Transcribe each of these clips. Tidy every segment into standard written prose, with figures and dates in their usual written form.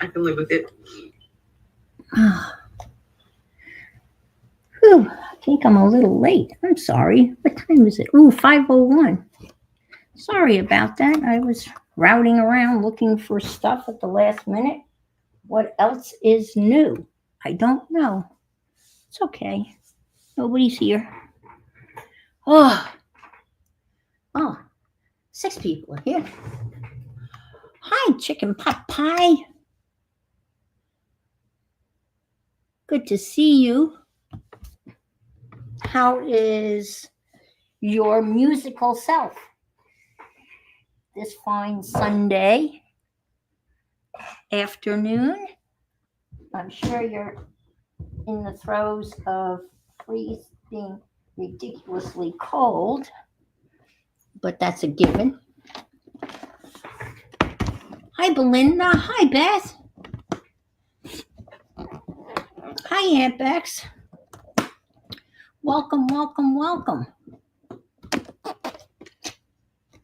I can live with it. Whew, I think I'm a little late. I'm sorry. What time is it? Ooh, 5:01. Sorry about that. I was routing around looking for stuff at the last minute. What else is new? I don't know. It's okay. Nobody's here. Oh, oh, 6 people are here. Hi, chicken pot pie. Good to see you. How is your musical self this fine Sunday afternoon? I'm sure you're in the throes of being ridiculously cold, but that's a given. Hi, Belinda. Hi, Beth. Hi, Aunt Bex. Welcome, welcome, welcome.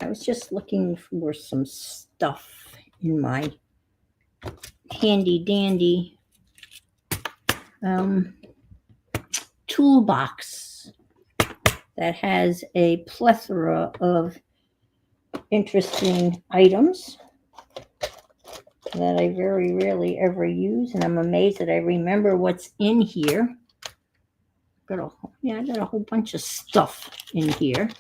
I was just looking for some stuff in my handy dandy toolbox that has a plethora of interesting items that I very rarely ever use, and I'm amazed that I remember what's in here. I got a whole bunch of stuff in here,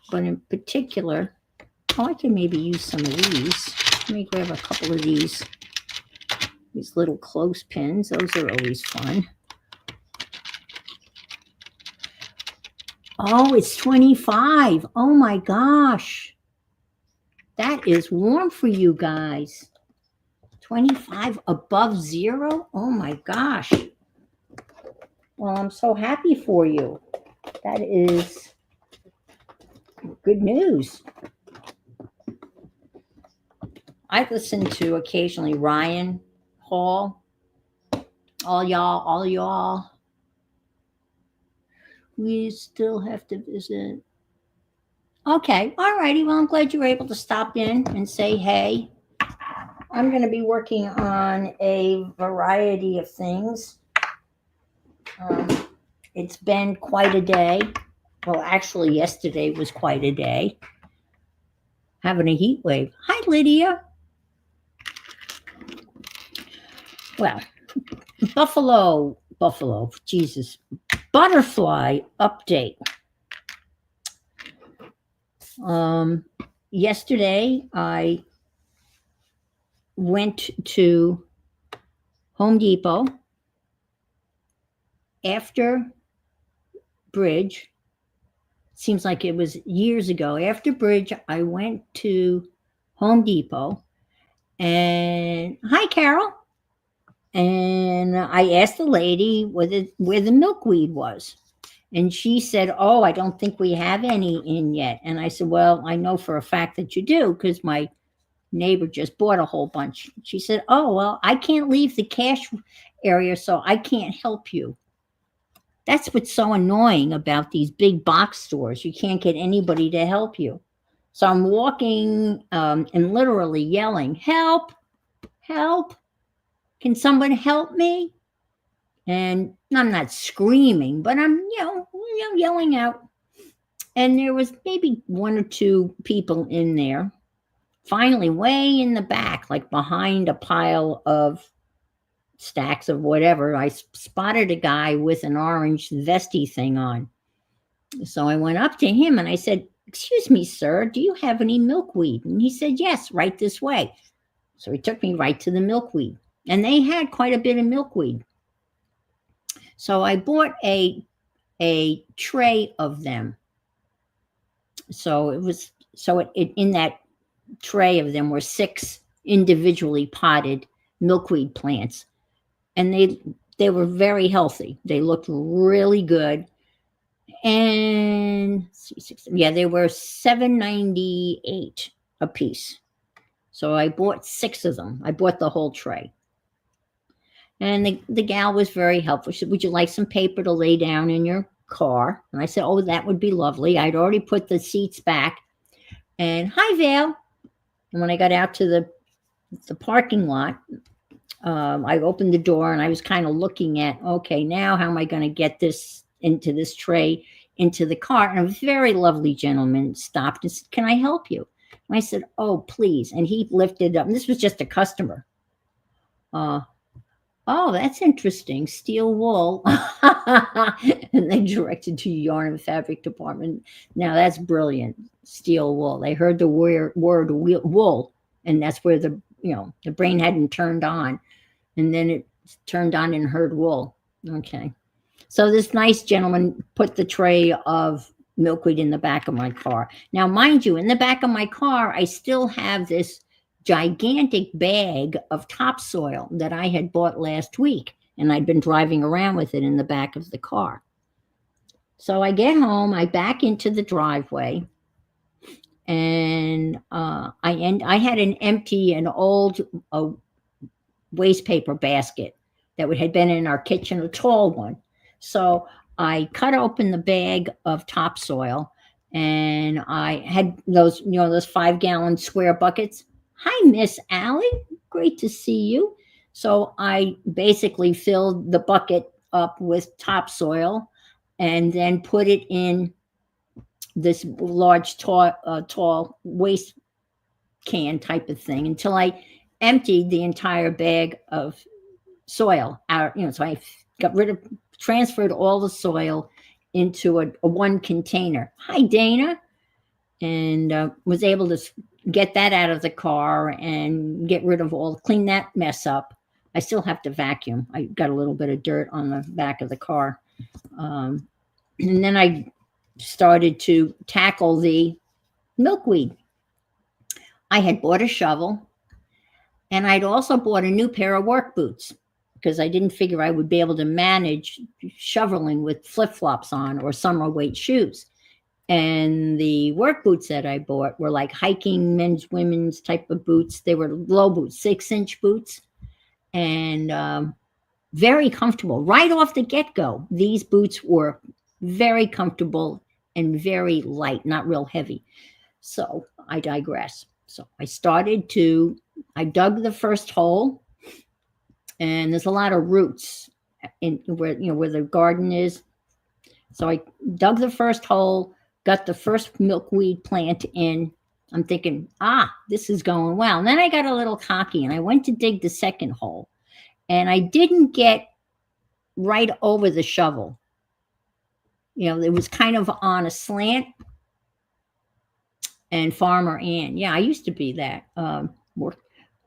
but in particular, I can maybe use some of these. Let me grab a couple of these little clothespins. Those are always fun. Oh, it's 25. Oh my gosh. That is warm for you guys. 25 above zero? Oh my gosh. Well, I'm so happy for you. That is good news. I listen to occasionally Ryan Hall. All y'all. We still have to visit. Okay, all righty. Well, I'm glad you were able to stop in and say hey. I'm going to be working on a variety of things. It's been quite a day. Well, actually, yesterday was quite a day. Having a heat wave. Hi, Lydia. Well, Buffalo, Jesus. Butterfly update. Yesterday, I went to Home Depot after Bridge. Seems like it was years ago. After Bridge, I went to Home Depot, and hi, Carol. And I asked the lady where the milkweed was. And she said, "Oh, I don't think we have any in yet." And I said, "Well, I know for a fact that you do because my neighbor just bought a whole bunch." She said, "Oh, well, I can't leave the cash area, so I can't help you." That's what's so annoying about these big box stores. You can't get anybody to help you. So I'm walking and literally yelling, "Help, help. Can someone help me?" And I'm not screaming, but I'm, yelling out. And there was maybe one or two people in there. Finally, way in the back, like behind a pile of stacks of whatever, I spotted a guy with an orange vesty thing on. So I went up to him and I said, "Excuse me, sir, do you have any milkweed?" And he said, "Yes, right this way." So he took me right to the milkweed. And they had quite a bit of milkweed. So I bought a tray of them. So in that tray of them were 6 individually potted milkweed plants, and they were very healthy. They looked really good, and they were $7.98 a piece. So I bought 6 of them. I bought the whole tray. And the gal was very helpful. She said, "Would you like some paper to lay down in your car?" And I said, "Oh, that would be lovely." I'd already put the seats back. And hi, Vale. And when I got out to the parking lot, I opened the door and I was kind of looking at, okay, now how am I going to get this into this tray into the car? And a very lovely gentleman stopped and said, "Can I help you?" And I said, "Oh, please." And he lifted up, and this was just a customer. Uh, oh, that's interesting. Steel wool. And they directed to yarn and fabric department. Now that's brilliant. Steel wool. They heard the word wool, and that's where the brain hadn't turned on. And then it turned on and heard wool. Okay. So this nice gentleman put the tray of milkweed in the back of my car. Now, mind you, in the back of my car, I still have this gigantic bag of topsoil that I had bought last week, and I'd been driving around with it in the back of the car. So I get home, I back into the driveway, and I had an old waste paper basket that had been in our kitchen, a tall one. So I cut open the bag of topsoil, and I had those 5-gallon square buckets. "Hi, Miss Allie. Great to see you." So I basically filled the bucket up with topsoil and then put it in this large, tall waste can type of thing until I emptied the entire bag of soil out. So I transferred all the soil into a one container. "Hi, Dana." And was able to get that out of the car and clean that mess up. I still have to vacuum. I got a little bit of dirt on the back of the car. And then I started to tackle the milkweed. I had bought a shovel, and I'd also bought a new pair of work boots because I didn't figure I would be able to manage shoveling with flip-flops on or summer weight shoes. And the work boots that I bought were like hiking, men's, women's type of boots. They were low boots, 6-inch boots, and very comfortable. Right off the get-go, these boots were very comfortable and very light, not real heavy. So I digress. So I dug the first hole, and there's a lot of roots in where the garden is. So I dug the first hole, got the first milkweed plant in. I'm thinking, this is going well. And then I got a little cocky, and I went to dig the second hole, and I didn't get right over the shovel. It was kind of on a slant. And Farmer Ann, yeah, I used to be that.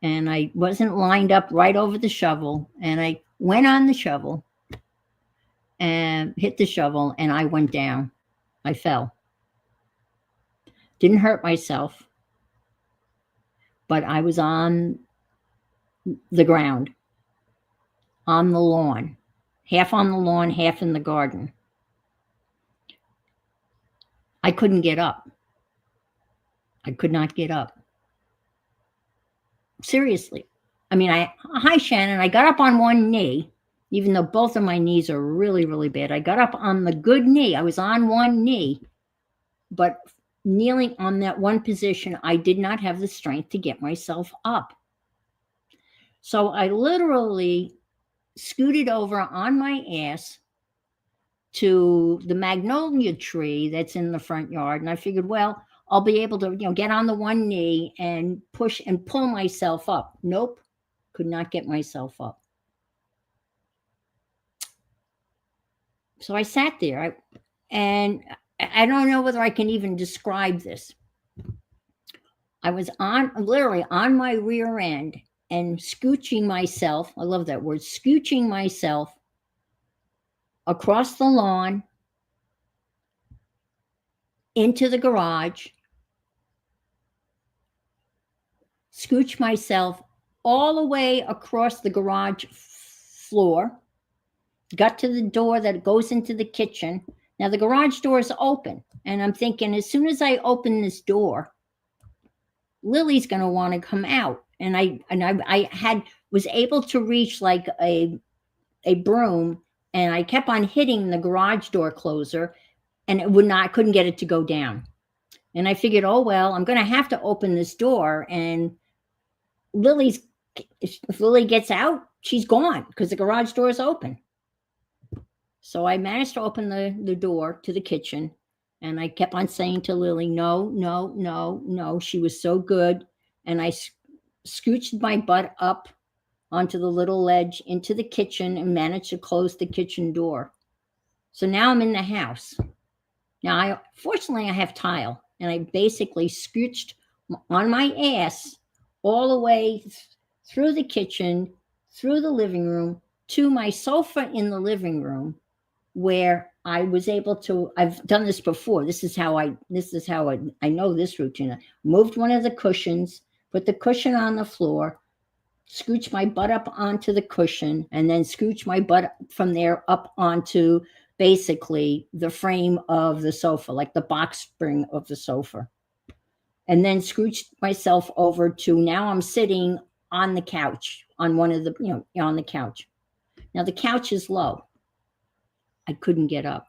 And I wasn't lined up right over the shovel, and I went on the shovel and hit the shovel, and I went down. I fell. Didn't hurt myself, but I was on the ground, on the lawn, half on the lawn, half in the garden. I couldn't get up. I could not get up. Seriously. Hi, Shannon. I got up on one knee, even though both of my knees are really, really bad. I got up on the good knee. I was on one knee, but kneeling on that one position, I did not have the strength to get myself up. So I literally scooted over on my ass to the magnolia tree that's in the front yard. And I figured, well, I'll be able to, get on the one knee and push and pull myself up. Nope, could not get myself up. So I sat there, and I don't know whether I can even describe this. I was literally on my rear end and scooching myself. I love that word, scooching myself across the lawn into the garage, scooch myself all the way across the garage floor, got to the door that goes into the kitchen. Now the garage door is open, and I'm thinking, as soon as I open this door, Lily's going to want to come out. And I was able to reach like a broom, and I kept on hitting the garage door closer, and couldn't get it to go down. And I figured, oh well, I'm going to have to open this door, and Lily's if Lily gets out, she's gone because the garage door is open. So I managed to open the door to the kitchen, and I kept on saying to Lily, no, no, no, no. She was so good. And I scooched my butt up onto the little ledge into the kitchen and managed to close the kitchen door. So now I'm in the house. Now, fortunately, I have tile, and I basically scooched on my ass all the way through the kitchen, through the living room, to my sofa in the living room, where I was able to, I've done this before. This is how I know this routine. I moved one of the cushions, put the cushion on the floor, scooch my butt up onto the cushion, and then scooch my butt from there up onto basically the frame of the sofa, like the box spring of the sofa. And then scooched myself over to, now I'm sitting on the couch, on one of the, on the couch. Now the couch is low. I couldn't get up.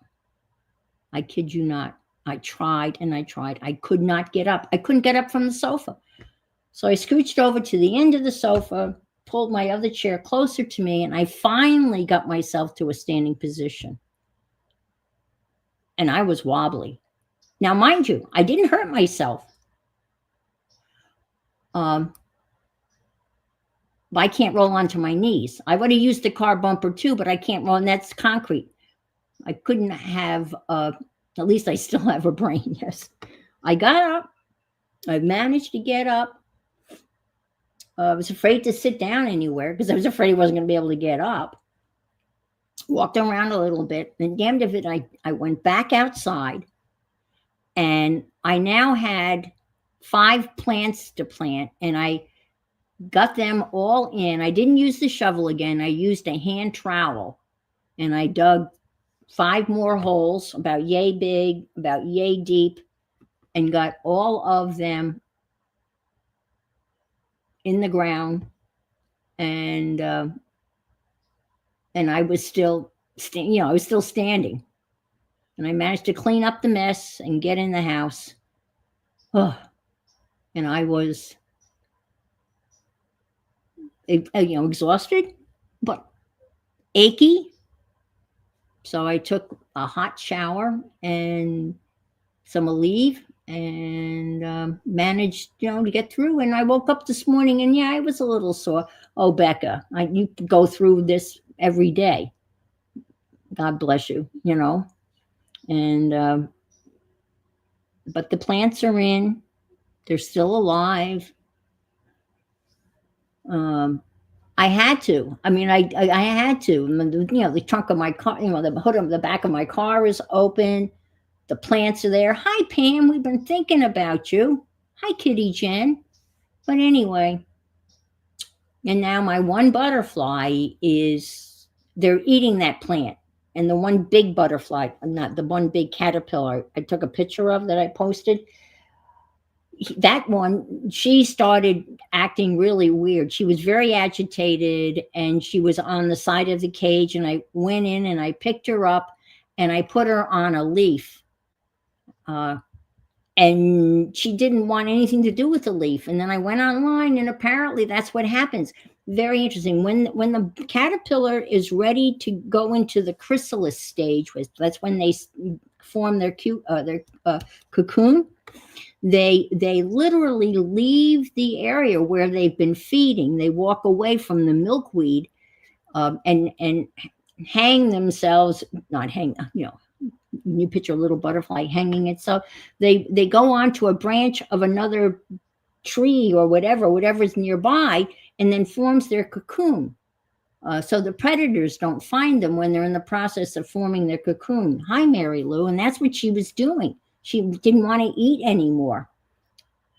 I kid you not. I tried and I tried. I could not get up. I couldn't get up from the sofa. So I scooched over to the end of the sofa, pulled my other chair closer to me, and I finally got myself to a standing position. And I was wobbly. Now, mind you, I didn't hurt myself. But I can't roll onto my knees. I would have used the car bumper too, but I can't roll, and that's concrete. I couldn't have, at least I still have a brain, yes. I got up. I managed to get up. I was afraid to sit down anywhere because I was afraid I wasn't going to be able to get up. Walked around a little bit, and damned if it, I went back outside, and I now had 5 plants to plant, and I got them all in. I didn't use the shovel again. I used a hand trowel, and I dug 5 more holes, about yay big, about yay deep, and got all of them in the ground. And I was still, I was still standing. And I managed to clean up the mess and get in the house. Oh, and I was, exhausted, but achy. So I took a hot shower and some Aleve and managed, to get through. And I woke up this morning and I was a little sore. Oh, Becca, you go through this every day. God bless you, And, but the plants are in, they're still alive. I had to. I mean, I had to. The trunk of my car, the hood of the back of my car is open. The plants are there. Hi, Pam. We've been thinking about you. Hi, Kitty Jen. But anyway, and now my one butterfly they're eating that plant. And the one big butterfly, not the one big caterpillar I took a picture of that I posted, that one, she started acting really weird. She was very agitated and she was on the side of the cage, and I went in and I picked her up and I put her on a leaf. And she didn't want anything to do with the leaf. And then I went online, and apparently that's what happens. Very interesting. When the caterpillar is ready to go into the chrysalis stage, that's when they form their cocoon. They literally leave the area where they've been feeding. They walk away from the milkweed and hang themselves, not hang, you picture a little butterfly hanging itself. They go on to a branch of another tree or whatever's nearby, and then forms their cocoon. So the predators don't find them when they're in the process of forming their cocoon. Hi, Mary Lou. And that's what she was doing. She didn't want to eat anymore.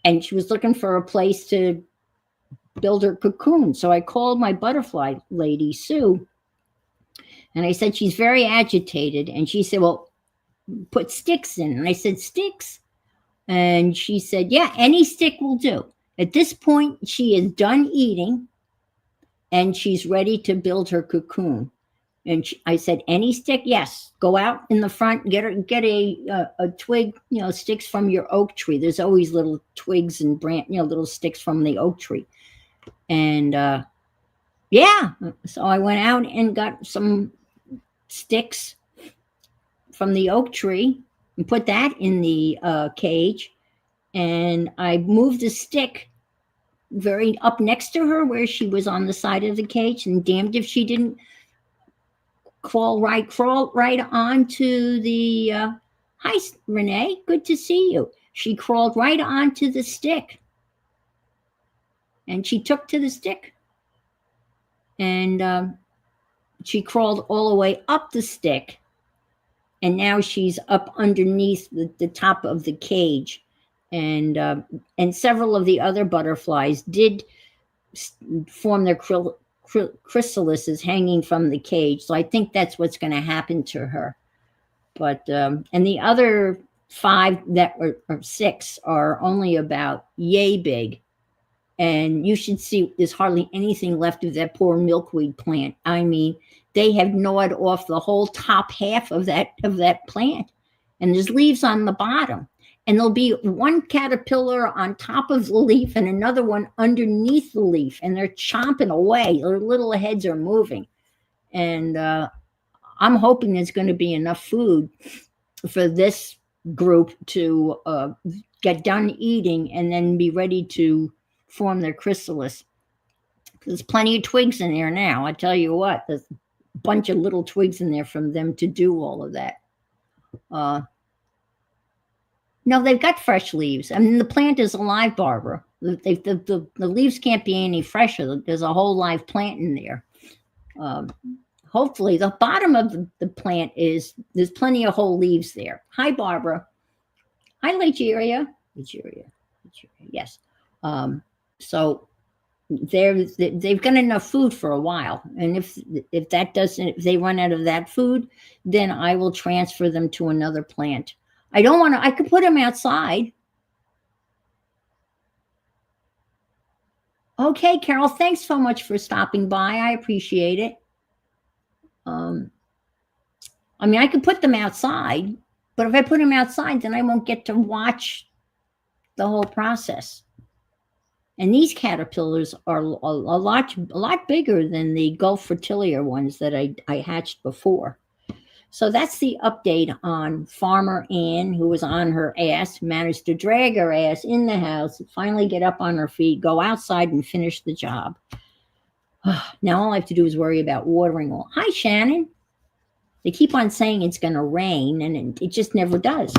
And she was looking for a place to build her cocoon. So I called my butterfly lady, Sue, and I said, she's very agitated. And she said, well, put sticks in. And I said, sticks? And she said, yeah, any stick will do. At this point, she is done eating and she's ready to build her cocoon. And I said, any stick? Yes. Go out in the front, get a twig, sticks from your oak tree. There's always little twigs and little sticks from the oak tree. And yeah, so I went out and got some sticks from the oak tree and put that in the cage. And I moved the stick very up next to her where she was on the side of the cage, and damned if she didn't crawl right onto the hi Renee, good to see you. She crawled right onto the stick, and she took to the stick, and she crawled all the way up the stick, and now she's up underneath the top of the cage. And several of the other butterflies did form their chrysalises hanging from the cage. So I think that's what's going to happen to her. But and the other 5 that were, or 6 are only about yay big. And you should see, there's hardly anything left of that poor milkweed plant. I mean, they have gnawed off the whole top half of that plant, and there's leaves on the bottom. And there'll be one caterpillar on top of the leaf and another one underneath the leaf, and they're chomping away. Their little heads are moving. And I'm hoping there's going to be enough food for this group to get done eating and then be ready to form their chrysalis. There's plenty of twigs in there now. I tell you what, there's a bunch of little twigs in there from them to do all of that. No, they've got fresh leaves. I mean, the plant is alive, Barbara. The leaves can't be any fresher. There's a whole live plant in there. Hopefully, the bottom of the plant there's plenty of whole leaves there. Hi, Barbara. Hi, Nigeria. Yes. So they've got enough food for a while, and if they run out of that food, then I will transfer them to another plant. I don't want to. I could put them outside. Okay, Carol. Thanks so much for stopping by. I appreciate it. I mean, I could put them outside, but if I put them outside, then I won't get to watch the whole process. And these caterpillars are a lot bigger than the Gulf Fritillaria ones that I hatched before. So that's the update on Farmer Ann, who was on her ass, managed to drag her ass in the house, finally get up on her feet, go outside and finish the job. Now all I have to do is worry about watering all. Hi, Shannon. They keep on saying it's going to rain, and it just never does.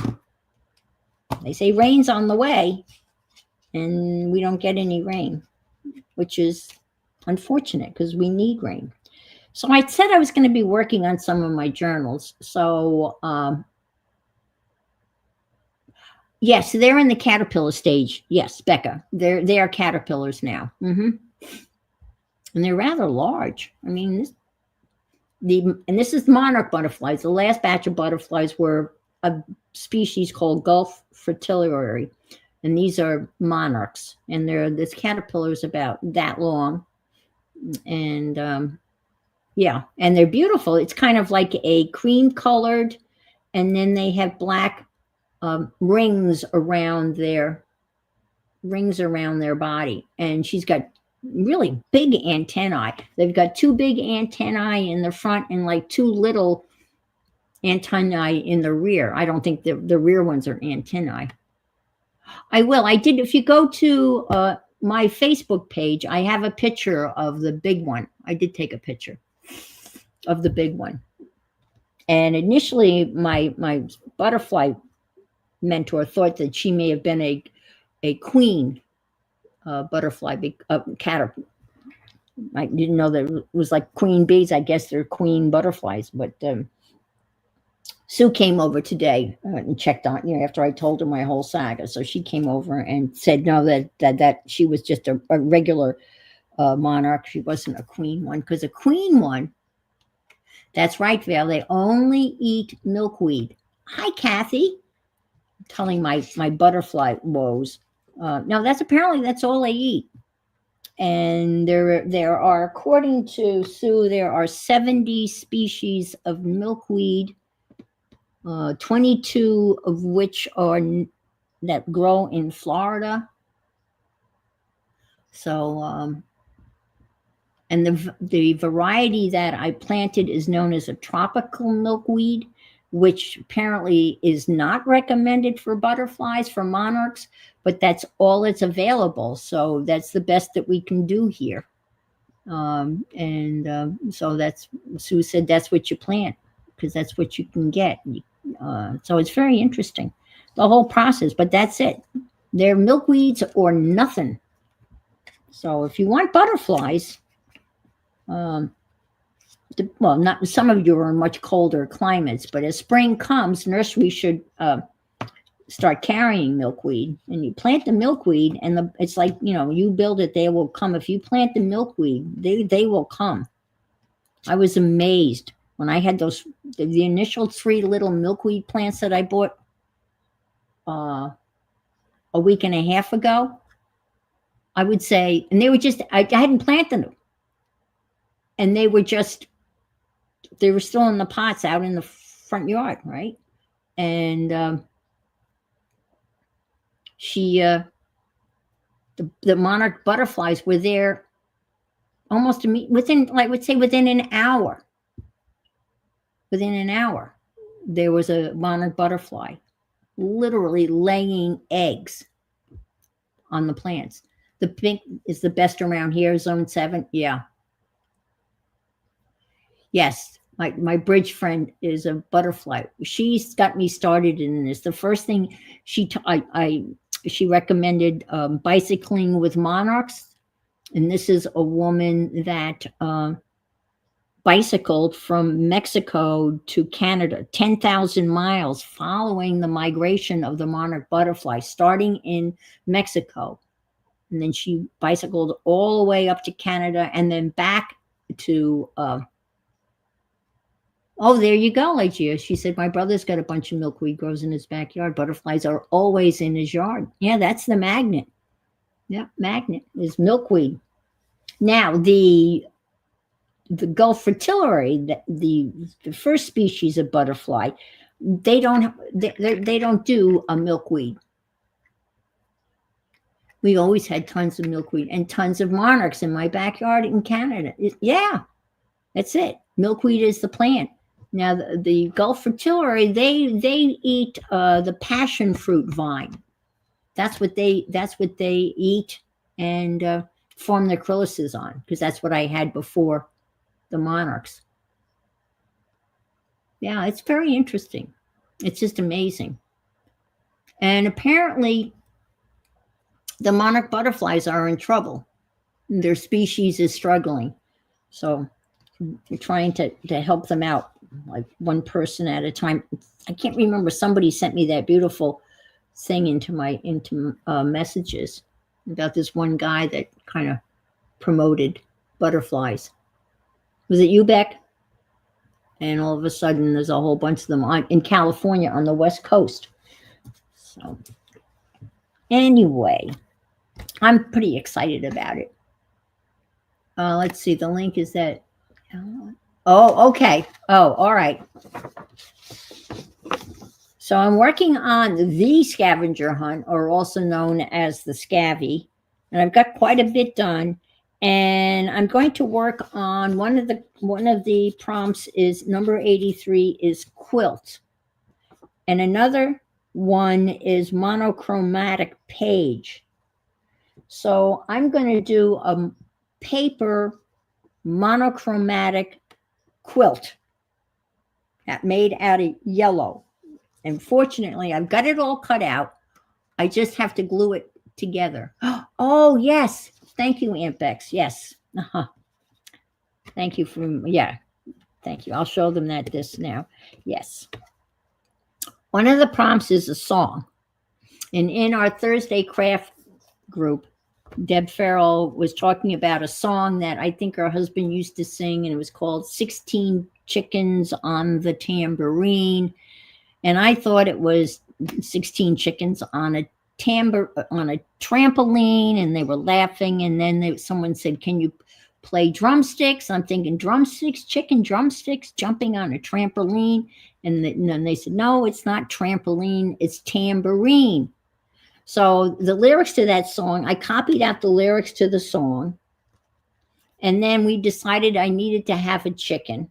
They say rain's on the way, and we don't get any rain, which is unfortunate because we need rain. So I said I was going to be working on some of my journals. So yes, they're in the caterpillar stage. Yes, Becca, they are caterpillars now. And they're rather large. I mean, this is monarch butterflies. The last batch of butterflies were a species called Gulf Fritillaria, and these are monarchs. And this caterpillar is about that long, and yeah, and they're beautiful. It's kind of like a cream colored, and then they have black rings around their body. And she's got really big antennae. They've got 2 big antennae in the front and like 2 little antennae in the rear. I don't think the rear ones are antennae. I will. I did. If you go to my Facebook page, I have a picture of the big one. I did take a picture of the big one. And initially, my butterfly mentor thought that she may have been a queen butterfly caterpillar. I didn't know that it was like queen bees. I guess they're queen butterflies. But Sue came over today and checked on, after I told her my whole saga. So she came over and said, no, that she was just a regular monarch. She wasn't a queen one, because a queen one, that's right, Val, they only eat milkweed. Hi, Kathy. I'm telling my butterfly woes. No, that's all they eat. And there are, according to Sue, there are 70 species of milkweed, 22 of which are that grow in Florida. So And the variety that I planted is known as a tropical milkweed, which apparently is not recommended for butterflies, for monarchs, but that's all that's available. So that's the best that we can do here. So that's, Sue said that's what you plant, because that's what you can get. So it's very interesting, the whole process, but that's it. They're milkweeds or nothing. So if you want butterflies, well, not some of you are in much colder climates, but as spring comes, nurseries should start carrying milkweed, and you plant the milkweed, and it's like, you build it, they will come. If you plant the milkweed, they will come. I was amazed when I had the initial 3 little milkweed plants that I bought a week and a half ago. I would say, and they were just, I hadn't planted them, and they were still in the pots out in the front yard, right? And the monarch butterflies were there almost within an hour. Within an hour, there was a monarch butterfly literally laying eggs on the plants. The pink is the best around here, zone 7. Yeah. Yes, my bridge friend is a butterfly. She's got me started in this. The first thing she recommended bicycling with monarchs, and this is a woman that bicycled from Mexico to Canada, 10,000 miles, following the migration of the monarch butterfly, starting in Mexico. And then she bicycled all the way up to Canada and then back to, there you go, Legia. She said, my brother's got a bunch of milkweed grows in his backyard. Butterflies are always in his yard. Yeah, that's the magnet. Yeah, magnet is milkweed. Now, the Gulf fritillary, the first species of butterfly, they don't do a milkweed. We always had tons of milkweed and tons of monarchs in my backyard in Canada. Yeah, that's it. Milkweed is the plant. Now the Gulf fritillary, they eat the passion fruit vine. That's what they eat and form their chrysalis on, because that's what I had before the monarchs. Yeah, it's very interesting. It's just amazing. And apparently the monarch butterflies are in trouble. Their species is struggling. So we're trying to help them out, like one person at a time. I can't remember, somebody sent me that beautiful thing into messages about this one guy that kind of promoted butterflies. Was it you, Beck? And all of a sudden, there's a whole bunch of them in California on the West Coast. So anyway, I'm pretty excited about it. Let's see. The link is that. Oh, okay. Oh, all right. So I'm working on the scavenger hunt, or also known as the Scavvy, and I've got quite a bit done. And I'm going to work on one of the prompts is number 83 is quilt, and another one is monochromatic page. So I'm going to do a paper monochromatic quilt made out of yellow. And fortunately, I've got it all cut out. I just have to glue it together. Oh, yes. Thank you, Aunt Bex. Yes. Thank you thank you. I'll show them this now. Yes. One of the prompts is a song. And in our Thursday craft group, Deb Farrell was talking about a song that I think her husband used to sing, and it was called 16 Chickens on the Tambourine. And I thought it was 16 chickens on a trampoline, and they were laughing. And then someone said, can you play drumsticks? I'm thinking drumsticks, chicken drumsticks jumping on a trampoline. And then they said, no, it's not trampoline, it's tambourine. So the lyrics to that song, I copied out the lyrics to the song, And then we decided I needed to have a chicken.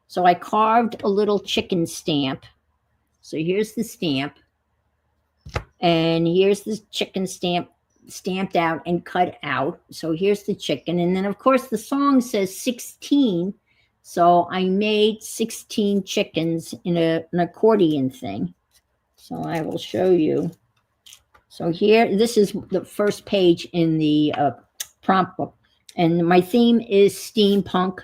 So I carved a little chicken stamp. So here's the stamp. And here's the chicken stamp stamped out and cut out. So here's the chicken. And then, of course, the song says 16. So I made 16 chickens in an accordion thing. So I will show you. So here, this is the first page in the prompt book. And my theme is steampunk.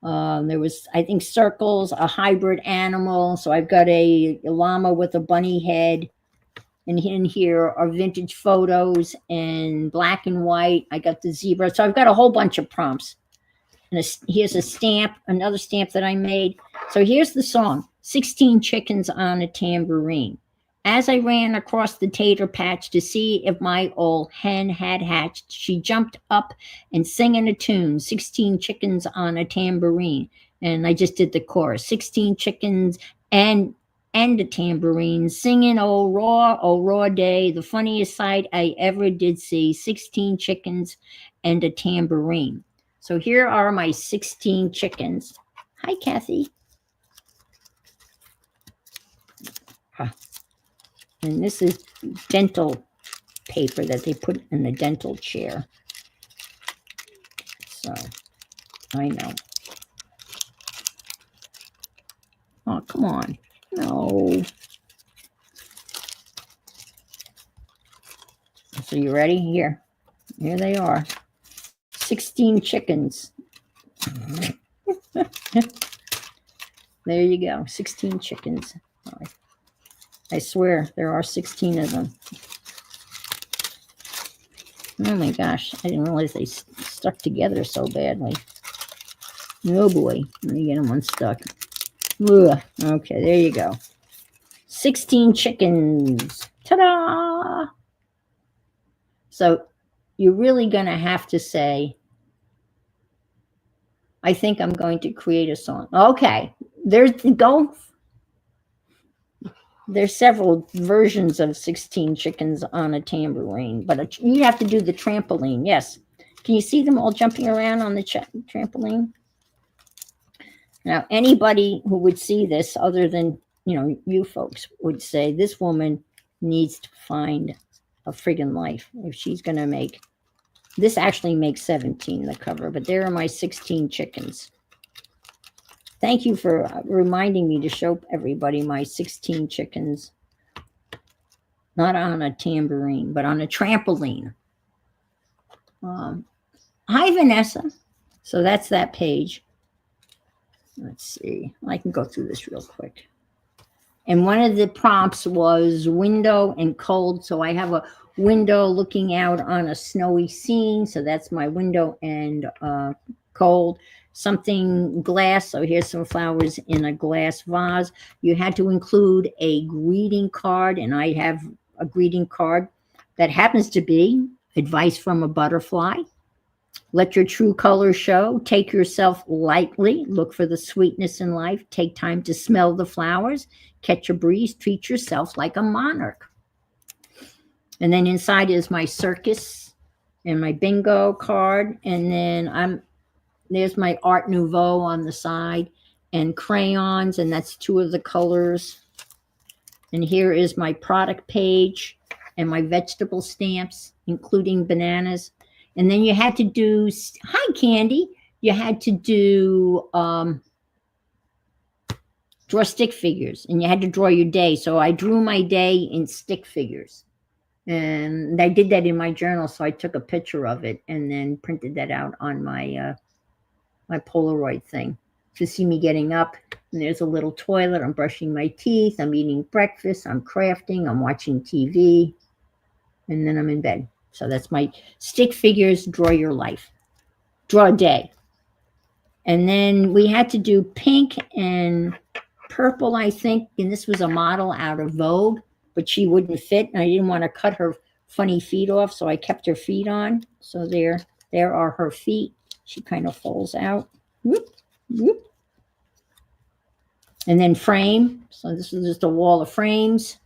There was, I think, circles, a hybrid animal. So I've got a llama with a bunny head. And in here are vintage photos and black and white. I got the zebra. So I've got a whole bunch of prompts. And here's a stamp, another stamp that I made. So here's the song, 16 Chickens on a Tambourine. As I ran across the tater patch to see if my old hen had hatched, she jumped up and singing a tune, 16 chickens on a tambourine. And I just did the chorus, 16 chickens and a tambourine, singing, oh raw day, the funniest sight I ever did see, 16 chickens and a tambourine. So here are my 16 chickens. Hi, Kathy. And this is dental paper that they put in the dental chair. So, I know. Oh, come on. No. So you ready? Here they are. 16 chickens. There you go. 16 chickens. I swear there are 16 of them. Oh my gosh. I didn't realize they stuck together so badly. Oh boy. Let me get them unstuck. Ugh. Okay, there you go. 16 chickens. Ta-da! So you're really going to have to say, I think I'm going to create a song. Okay, there's several versions of 16 chickens on a tambourine, but you have to do the trampoline. Yes. Can you see them all jumping around on the trampoline? Now, anybody who would see this other than, you folks would say this woman needs to find a friggin' life if she's going to make. This actually makes 17 the cover, but there are my 16 chickens. Thank you for reminding me to show everybody my 16 chickens. Not on a tambourine, but on a trampoline. Hi, Vanessa. So that's that page. Let's see. I can go through this real quick. And one of the prompts was window and cold. So I have a window looking out on a snowy scene. So that's my window and cold. Something glass. So here's some flowers in a glass vase. You had to include a greeting card. And I have a greeting card that happens to be advice from a butterfly. Let your true colors show. Take yourself lightly. Look for the sweetness in life. Take time to smell the flowers. Catch a breeze. Treat yourself like a monarch. And then inside is my circus and my bingo card. And then there's my Art Nouveau on the side and crayons. And that's two of the colors. And here is my product page and my vegetable stamps, including bananas. And then you had to do, hi, Candy. You had to do, draw stick figures. And you had to draw your day. So I drew my day in stick figures. And I did that in my journal. So I took a picture of it and then printed that out on my my Polaroid thing. To see me getting up. And there's a little toilet. I'm brushing my teeth. I'm eating breakfast. I'm crafting. I'm watching TV. And then I'm in bed. So that's my stick figures, draw your life. Draw a day. And then we had to do pink and purple, I think. And this was a model out of Vogue, but she wouldn't fit. And I didn't want to cut her funny feet off, so I kept her feet on. So there are her feet. She kind of falls out. Whoop, whoop. And then frame. So this is just a wall of frames.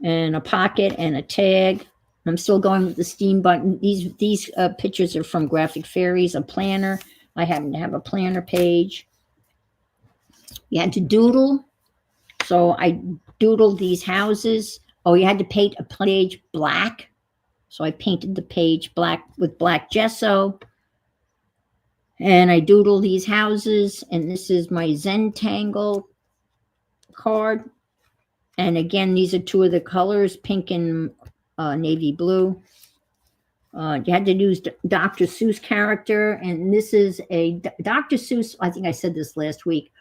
And a pocket and a tag. I'm still going with the steam button. These pictures are from Graphic Fairies, a planner. I happen to have a planner page. You had to doodle. So I doodled these houses. Oh, you had to paint a page black. So I painted the page black with black gesso. And I doodled these houses. And this is my Zentangle card. And again, these are two of the colors, pink and navy blue. You had to use Dr. Seuss character. And this is a Dr. Seuss, I think I said this last week,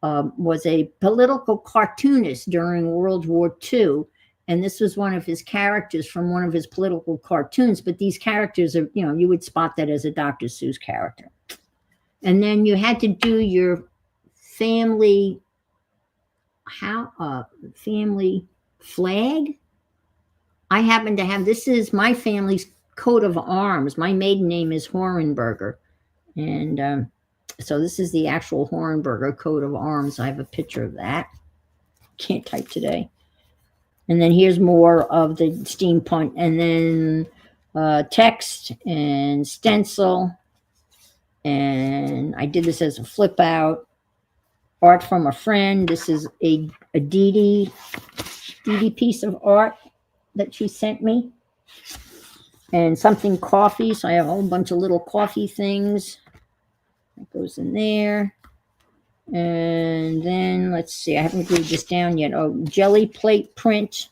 was a political cartoonist during World War II. And this was one of his characters from one of his political cartoons. But these characters are, you would spot that as a Dr. Seuss character. And then you had to do your family, family flag. I happen to have, this is my family's coat of arms. My maiden name is Horenberger. And so this is the actual Horenberger coat of arms. I have a picture of that. Can't type today. And then here's more of the steampunk. And then text and stencil. And I did this as a flip out. Art from a friend. This is a Dee Dee piece of art that she sent me. And something coffee. So I have a whole bunch of little coffee things. That goes in there. And then let's see, I haven't glued this down yet. Oh, jelly plate print,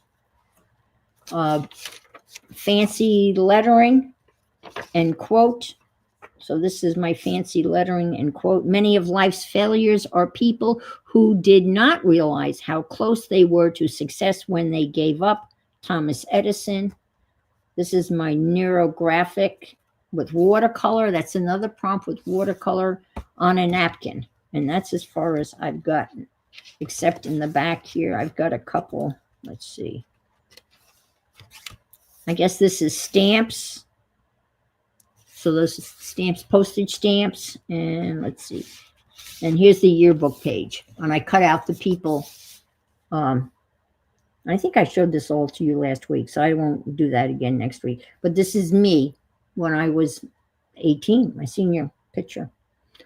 fancy lettering and quote. So this is my fancy lettering and quote. Many of life's failures are people who did not realize how close they were to success when they gave up. Thomas Edison. This is my neurographic with watercolor. That's another prompt with watercolor on a napkin. And that's as far as I've gotten. Except in the back here, I've got a couple. Let's see. I guess this is stamps. So those stamps, postage stamps. And let's see. And here's the yearbook page. And I cut out the people. I think I showed this all to you last week, so I won't do that again next week. But this is me when I was 18, my senior picture,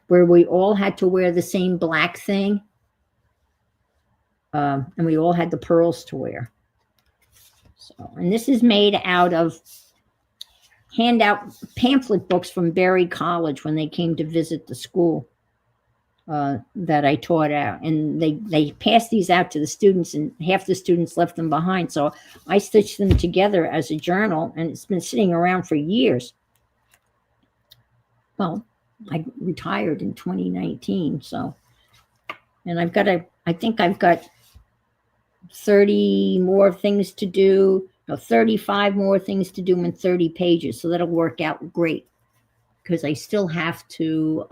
where we all had to wear the same black thing. And we all had the pearls to wear. So, and this is made out of handout pamphlet books from Berry College when they came to visit the school that I taught out. And they passed these out to the students, and half the students left them behind. So I stitched them together as a journal, and it's been sitting around for years. Well, I retired in 2019, so, and I think I've got 30 more things to do, 35 more things to do in 30 pages. So that'll work out great because I still have to,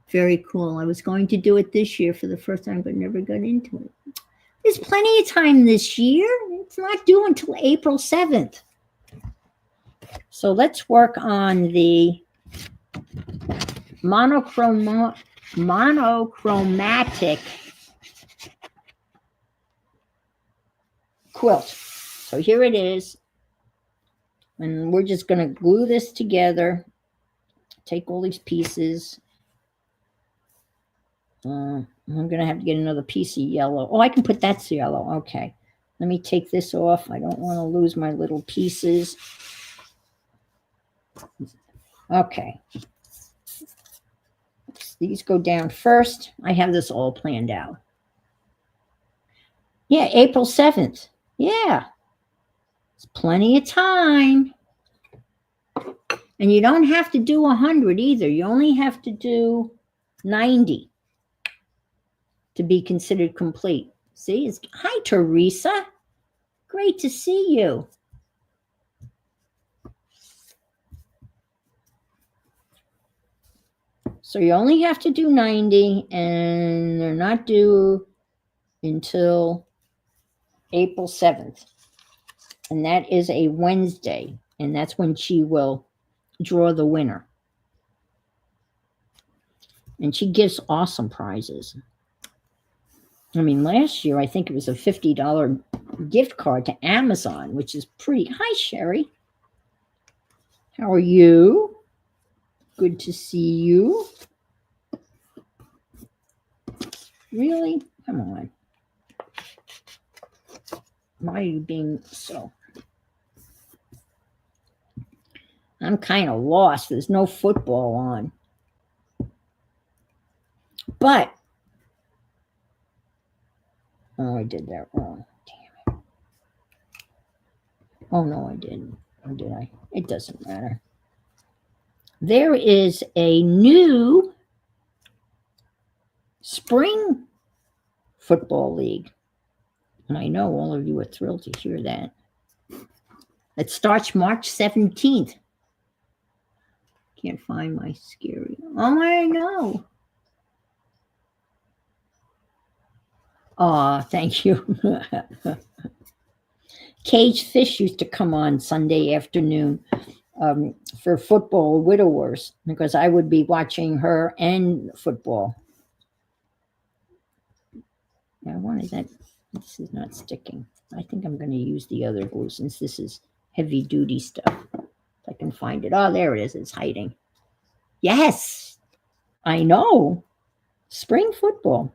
very cool. I was going to do it this year for the first time, but never got into it. There's plenty of time this year. It's not due until April 7th. So let's work on the monochromatic quilt. So here it is. And we're just going to glue this together. Take all these pieces. I'm going to have to get another piece of yellow. Oh, I can put that's yellow. Okay. Let me take this off. I don't want to lose my little pieces. Okay. These go down first. I have this all planned out. Yeah, April 7th. Yeah. It's plenty of time. And you don't have to do 100 either. You only have to do 90 to be considered complete. See, hi, Teresa. Great to see you. So you only have to do 90, and they're not due until April 7th. And that is a Wednesday, and that's when she will draw the winner. And she gives awesome prizes. I mean, last year, I think it was a $50 gift card to Amazon, which is pretty. Hi, Sherry. How are you? Good to see you. Really? Come on. Why are you being so? I'm kind of lost. There's no football on. But, oh, I did that wrong. Damn it. Oh, no, I didn't. Or did I? It doesn't matter. There is a new spring football league. And I know all of you are thrilled to hear that. It starts March 17th. Can't find my scary. Oh, I know. Oh, thank you. Cage Fish used to come on Sunday afternoon for football widowers because I would be watching her and football. Now, why is that? This is not sticking. I think I'm going to use the other glue since this is heavy duty stuff. If I can find it. Oh, there it is. It's hiding. Yes, I know. Spring football.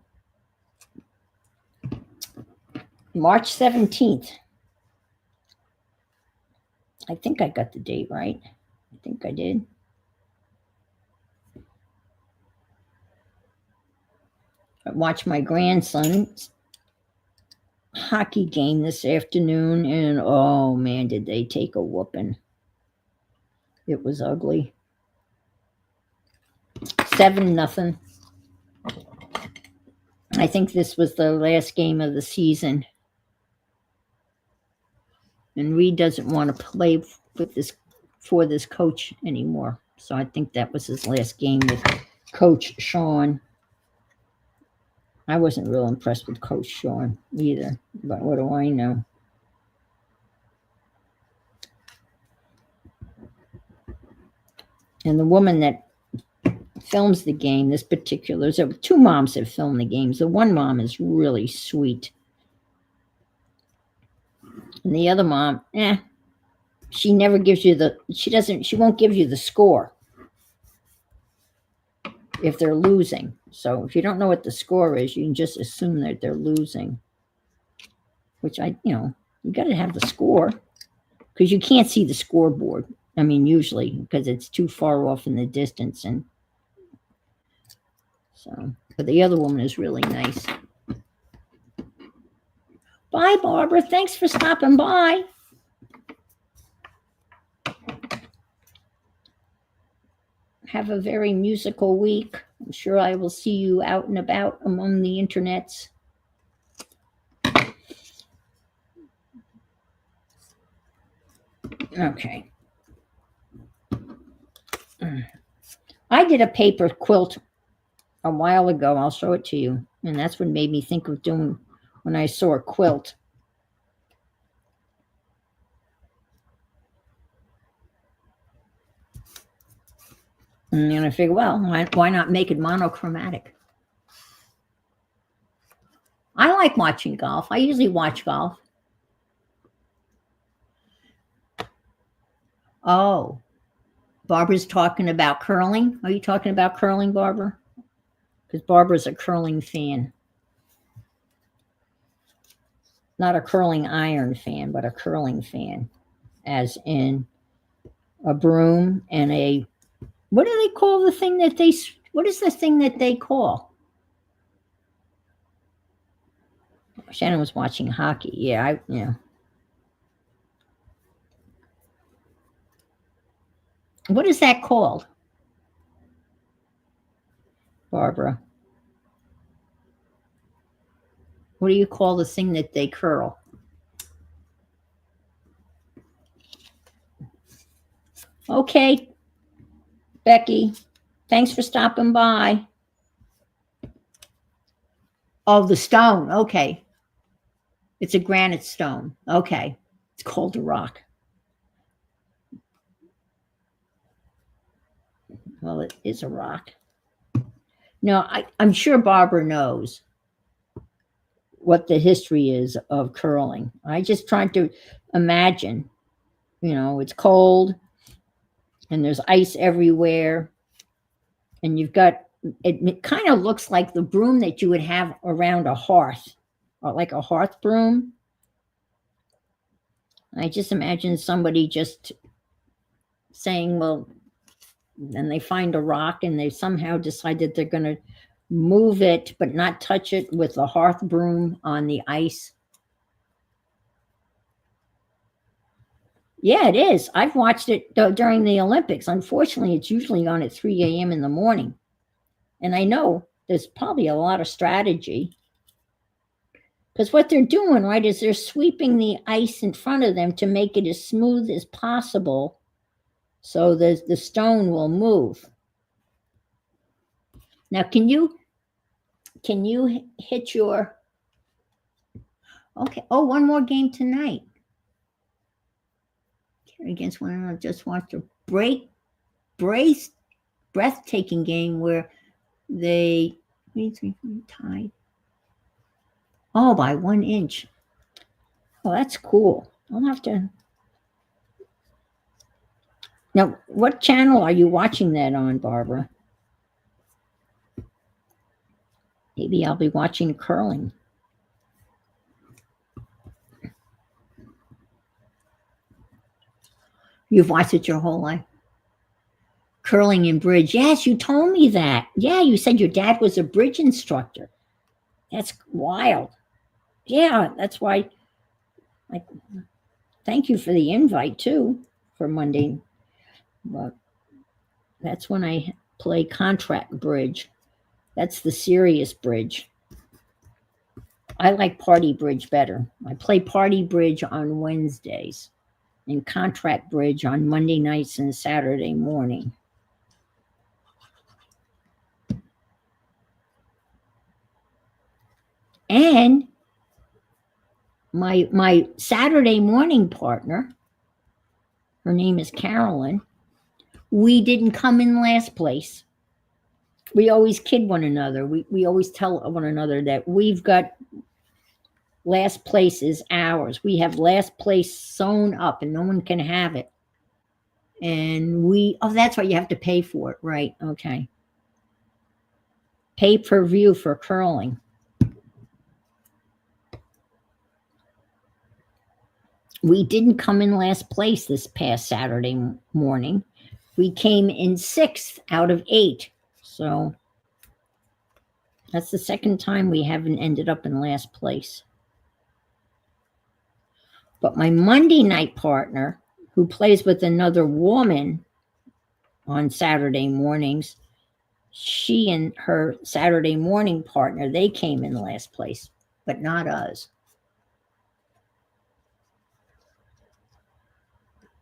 March 17th. I think I got the date right. I think I did. I watched my grandson's hockey game this afternoon, and oh man, did they take a whooping. It was ugly. 7-0. I think this was the last game of the season. And Reed doesn't want to play with this coach anymore. So I think that was his last game with Coach Sean. I wasn't real impressed with Coach Sean either, but what do I know? And the woman that films the game, there's 2 moms that film the games. The one mom is really sweet. And the other mom, she never gives you she won't give you the score if they're losing. So if you don't know what the score is, you can just assume that they're losing. Which you got to have the score because you can't see the scoreboard. I mean, usually because it's too far off in the distance. And so, but the other woman is really nice. Bye, Barbara. Thanks for stopping by. Have a very musical week. I'm sure I will see you out and about among the internets. Okay. I did a paper quilt a while ago. I'll show it to you. And that's what made me think of doing when I saw a quilt. And then I figured, well, why not make it monochromatic? I like watching golf. I usually watch golf. Oh, Barbara's talking about curling. Are you talking about curling, Barbara? Because Barbara's a curling fan. Not a curling iron fan, but a curling fan. As in a broom and a, what do they call the thing that they, what is the thing that they call? Shannon was watching hockey. Yeah, What is that called, Barbara? What do you call the thing that they curl? Okay, Becky, thanks for stopping by. Oh, the stone. Okay. It's a granite stone. Okay. It's called a rock. Well, it is a rock. No, I'm sure Barbara knows. what the history is of curling. I just tried to imagine, it's cold and there's ice everywhere, and you've got it kind of looks like the broom that you would have around a hearth, or like a hearth broom. I just imagine somebody just saying, well, then they find a rock and they somehow decide that they're going to move it but not touch it with the hearth broom on the ice. Yeah, it is. I've watched it during the Olympics. Unfortunately, it's usually on at 3 a.m. in the morning. And I know there's probably a lot of strategy, because what they're doing, right, is they're sweeping the ice in front of them to make it as smooth as possible so the stone will move. Now, can you hit your... Okay. Oh, one more game tonight. Against one another. Just watched a breathtaking game where they tied. Oh, by 1 inch. Oh, that's cool. I'll have to... Now, what channel are you watching that on, Barbara? Maybe I'll be watching curling. You've watched it your whole life? Curling and bridge. Yes, you told me that. Yeah, you said your dad was a bridge instructor. That's wild. Yeah, that's why. Thank you for the invite, too, for Monday. But that's when I play contract bridge. That's the serious bridge. I like party bridge better. I play party bridge on Wednesdays and contract bridge on Monday nights and Saturday morning. And my Saturday morning partner, her name is Carolyn, we didn't come in last place. We always kid one another. We always tell one another that we've got last place is ours. We have last place sewn up and no one can have it. And that's why you have to pay for it, right? Okay. Pay per view for curling. We didn't come in last place this past Saturday morning. We came in 6th out of 8. So that's the second time we haven't ended up in last place. But my Monday night partner, who plays with another woman on Saturday mornings, she and her Saturday morning partner, they came in last place, but not us.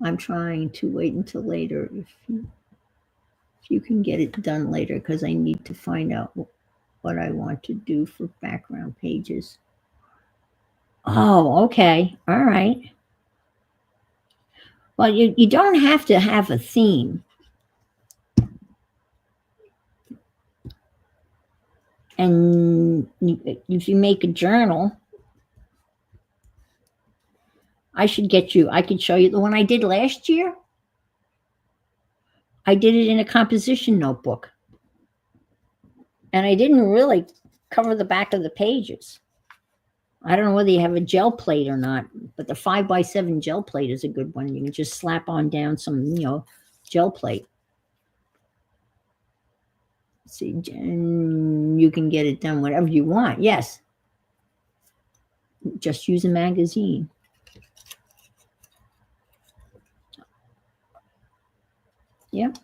I'm trying to wait until later if you can get it done later, because I need to find out what I want to do for background pages. Oh, okay. All right. Well, you don't have to have a theme. And if you make a journal, I could show you the one I did last year. I did it in a composition notebook. And I didn't really cover the back of the pages. I don't know whether you have a gel plate or not, but the 5x7 gel plate is a good one. You can just slap on down some, gel plate. See, and you can get it done whatever you want. Yes. Just use a magazine. Yep.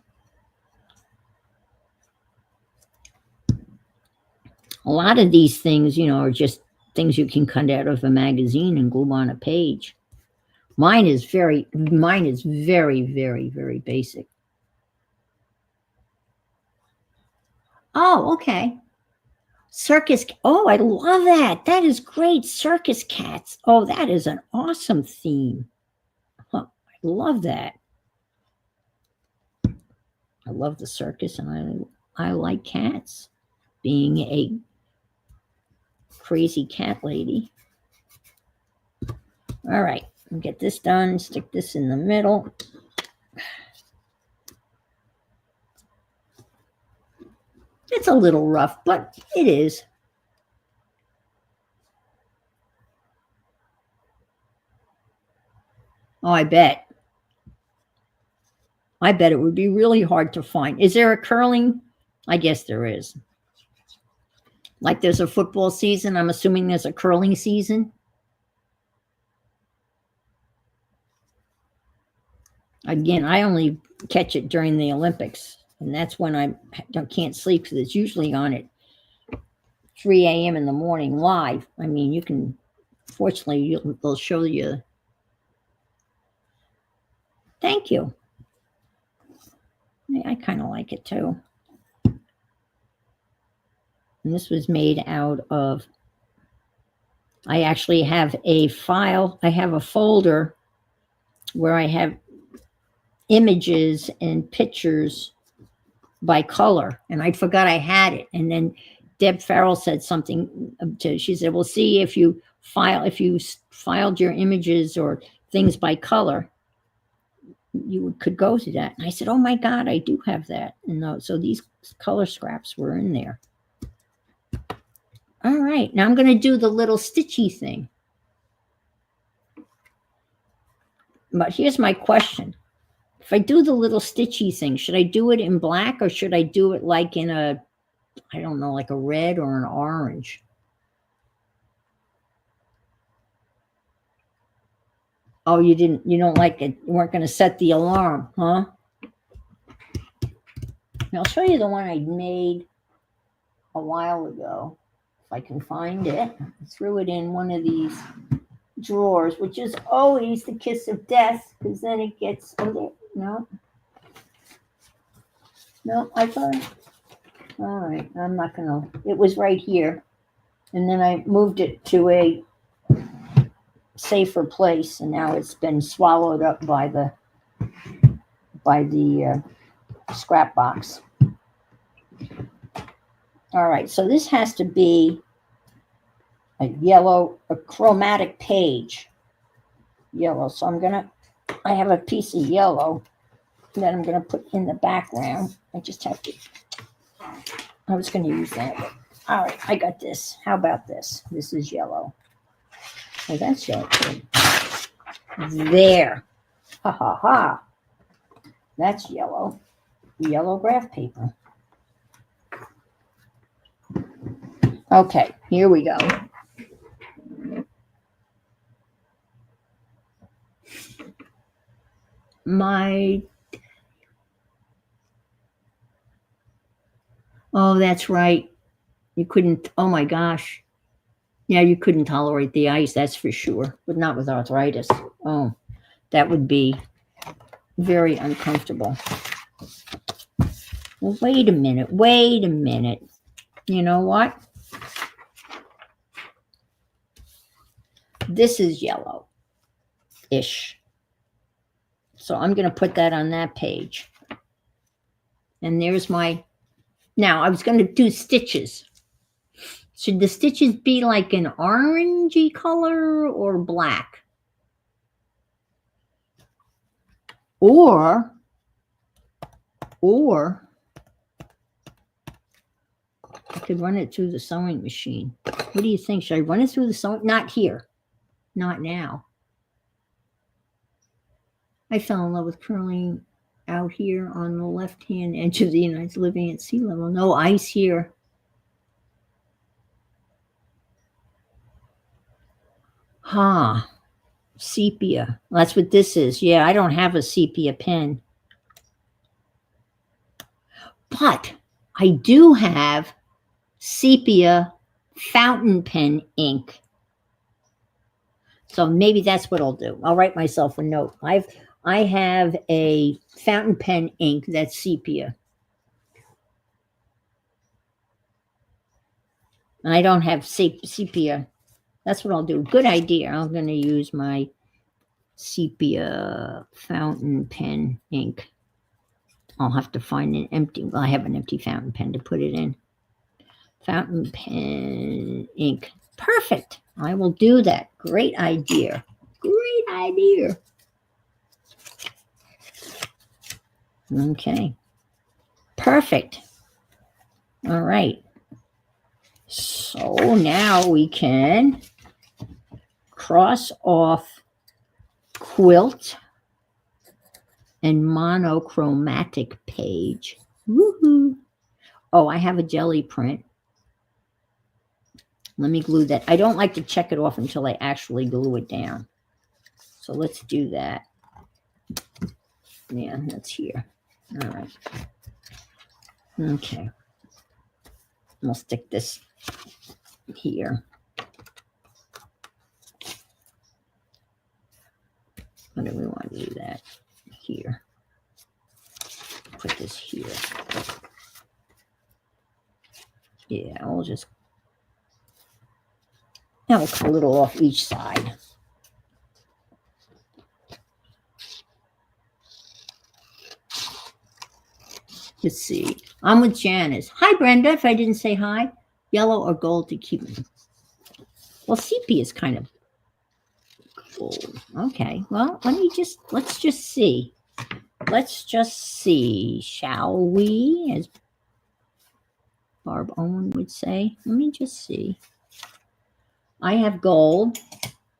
A lot of these things, are just things you can cut out of a magazine and glue on a page. Mine is very, very, very basic. Oh, okay. Circus. Oh, I love that. That is great. Circus cats. Oh, that is an awesome theme. Huh, I love that. I love the circus, and I like cats. Being crazy cat lady. All right, get this done. Stick this in the middle. It's a little rough, but it is. Oh, I bet. I bet it would be really hard to find. Is there a curling? I guess there is. Like there's a football season. I'm assuming there's a curling season. Again, I only catch it during the Olympics, and that's when I can't sleep because it's usually on at 3 a.m. in the morning live. I mean, you can, fortunately, they'll show you. Thank you. I kind of like it too. And this was made out of, I actually have a file, I have a folder where I have images and pictures by color, and I forgot I had it. And then Deb Farrell said something she said, well, see, if you filed your images or things by color, you could go to that. And I said, oh my God, I do have that. And so these color scraps were in there. All right, now I'm going to do the little stitchy thing. But here's my question. If I do the little stitchy thing, should I do it in black or should I do it like in a, I don't know, like a red or an orange? Oh, you don't like it. You weren't going to set the alarm, huh? Now, I'll show you the one I made a while ago. If I can find it. I threw it in one of these drawers, which is always the kiss of death, because then it gets, no, I thought, all right, I'm not gonna, it was right here, and then I moved it to a safer place, and now it's been swallowed up by the scrap box. All right, so this has to be a chromatic page, yellow. So I have a piece of yellow that I'm gonna put in the background. I just have to, I was gonna use that. All right, I got this. How about this? This is yellow. Oh, that's yellow too. There. Ha ha ha. That's yellow. Yellow graph paper. Okay, here we go. Oh, that's right. You couldn't, oh my gosh. Yeah, you couldn't tolerate the ice, that's for sure, but not with arthritis. Oh, that would be very uncomfortable. Well, wait a minute. You know what? This is yellow-ish. So I'm going to put that on that page. And there's now I was going to do stitches. Should the stitches be like an orangey color or black? Or I could run it through the sewing machine. What do you think? Should I run it through the sewing? Not here. Not now. I fell in love with curling out here on the left-hand edge of the United States, living at sea level. No ice here. Sepia. That's what this is. Yeah, I don't have a sepia pen. But I do have sepia fountain pen ink. So maybe that's what I'll do. I'll write myself a note. I have a fountain pen ink that's sepia. And I don't have sepia. That's what I'll do. Good idea. I'm going to use my sepia fountain pen ink. I'll have to find an empty, well, I have an empty fountain pen to put it in. Fountain pen ink. Perfect. I will do that. Great idea. Great idea. Okay. Perfect. All right. So now we can cross off quilt and monochromatic page. Woohoo. Oh, I have a jelly print. Let me glue that. I don't like to check it off until I actually glue it down. So let's do that. Yeah, that's here. All right. Okay. I'll stick this here. What do we want to do that? Here. Put this here. Yeah, I'll just... Now we'll cut a little off each side. Let's see. I'm with Janice. Hi, Brenda. If I didn't say hi, yellow or gold to keep me. Well, sepia is kind of gold. Okay. Well, let's just see. Let's just see, shall we? As Barb Owen would say. Let me just see. I have gold.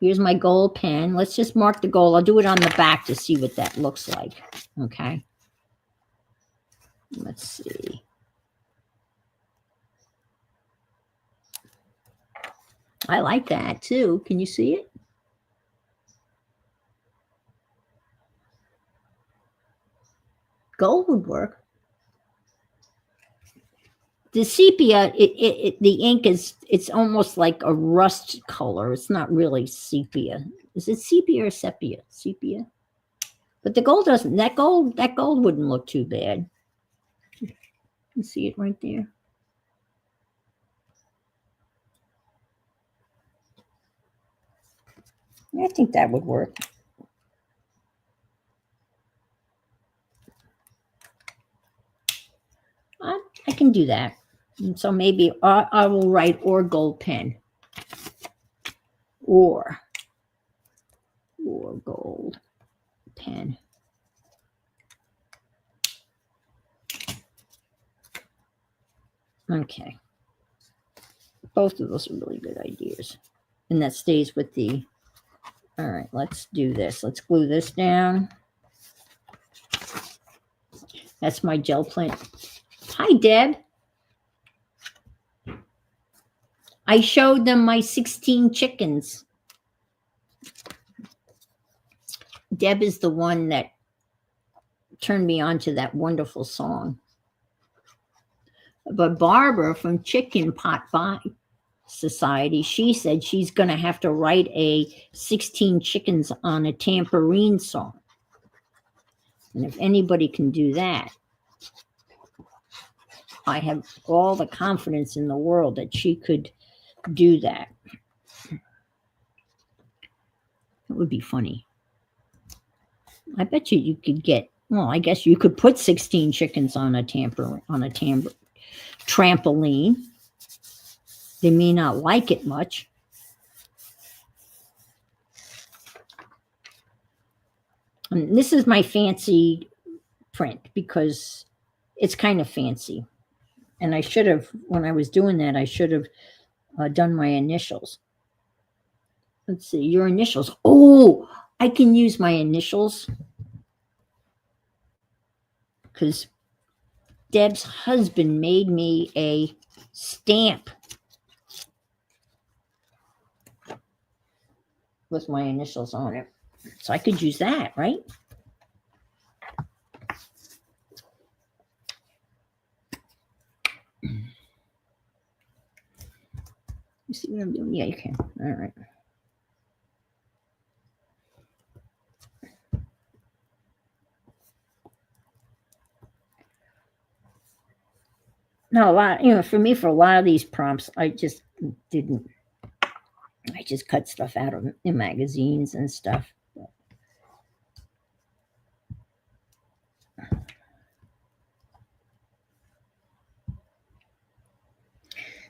Here's my gold pen. Let's just mark the gold. I'll do it on the back to see what that looks like. Okay. Let's see. I like that too. Can you see it? Gold would work. The sepia, the ink it's almost like a rust color. It's not really sepia. Is it sepia or sepia? Sepia. But the gold doesn't. That gold wouldn't look too bad. You see it right there. I think that would work. I can do that. And so maybe I will write or gold pen. Or gold pen. Okay. Both of those are really good ideas. And that stays with the... All right, let's do this. Let's glue this down. That's my gel print. Hi, Deb. I showed them my 16 chickens. Deb is the one that turned me on to that wonderful song. But Barbara from Chicken Pot Pie Society, she said she's going to have to write a 16 chickens on a tambourine song. And if anybody can do that, I have all the confidence in the world that she could do that. It would be funny. I bet you could get, well, I guess you could put 16 chickens on a trampoline. They may not like it much. And this is my fancy print because it's kind of fancy. And I should have, when I was doing that, I should have done my initials. Let's see, your initials. Oh, I can use my initials because Deb's husband made me a stamp with my initials on it. So I could use that, right? You see what I'm doing? Yeah, you can. All right. No, a lot, for me, for a lot of these prompts, I just cut stuff out of in magazines and stuff.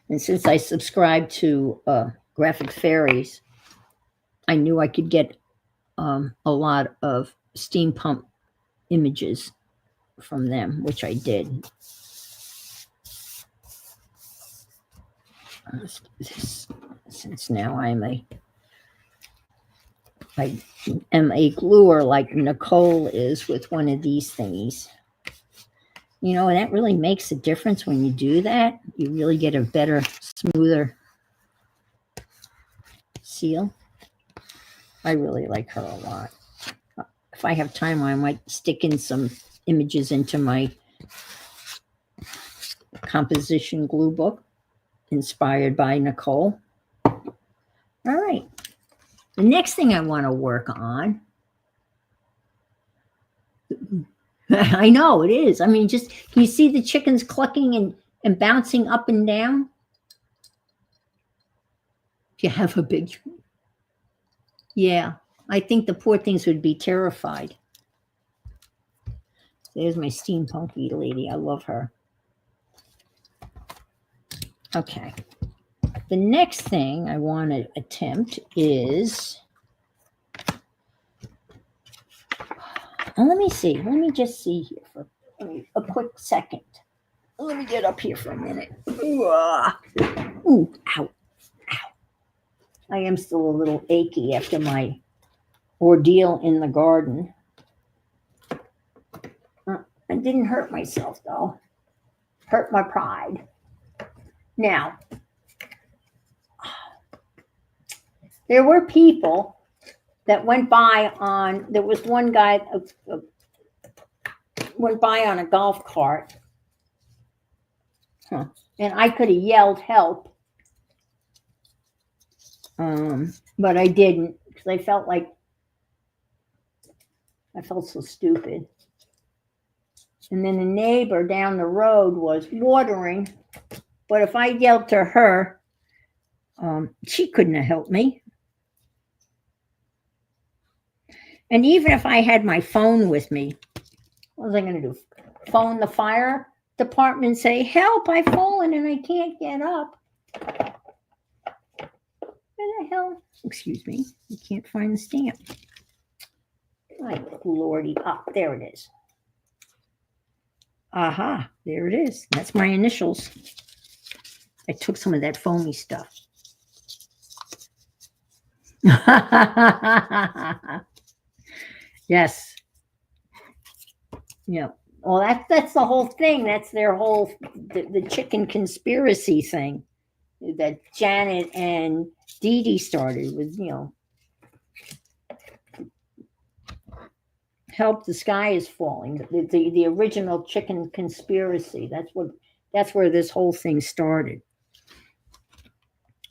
And since I subscribe to Graphic Fairies, I knew I could get a lot of steampunk images from them, which I did. Since now I am a gluer like Nicole is with one of these thingies. You know, and that really makes a difference when you do that. You really get a better, smoother seal. I really like her a lot. If I have time, I might stick in some images into my composition glue book, inspired by Nicole. All right. The next thing I want to work on, I know it is. I mean, just, can you see the chickens clucking and bouncing up and down? If you have a big, yeah, I think the poor things would be terrified. There's my steampunky lady. I love her. Okay. The next thing I want to attempt is, let me see. Let me just see here for a quick second. Let me get up here for a minute. Ooh, ow, ow. I am still a little achy after my ordeal in the garden. I didn't hurt myself, though. Hurt my pride. Now, there were people that went by on, there was one guy went by on a golf cart. And I could have yelled help. But I didn't, because I felt so stupid. And then the neighbor down the road was watering, but if I yelled to her, she couldn't have helped me. And even if I had my phone with me, what was I going to do? Phone the fire department and say, help, I've fallen and I can't get up. Where the hell? Excuse me. You can't find the stamp. My lordy. Ah, there it is. Aha, there it is. That's my initials. I took some of that foamy stuff. Yes. Yeah. Well, that's the whole thing. That's their whole the chicken conspiracy thing that Janet and Dee Dee started with. Help, the sky is falling. The original chicken conspiracy. That's where this whole thing started.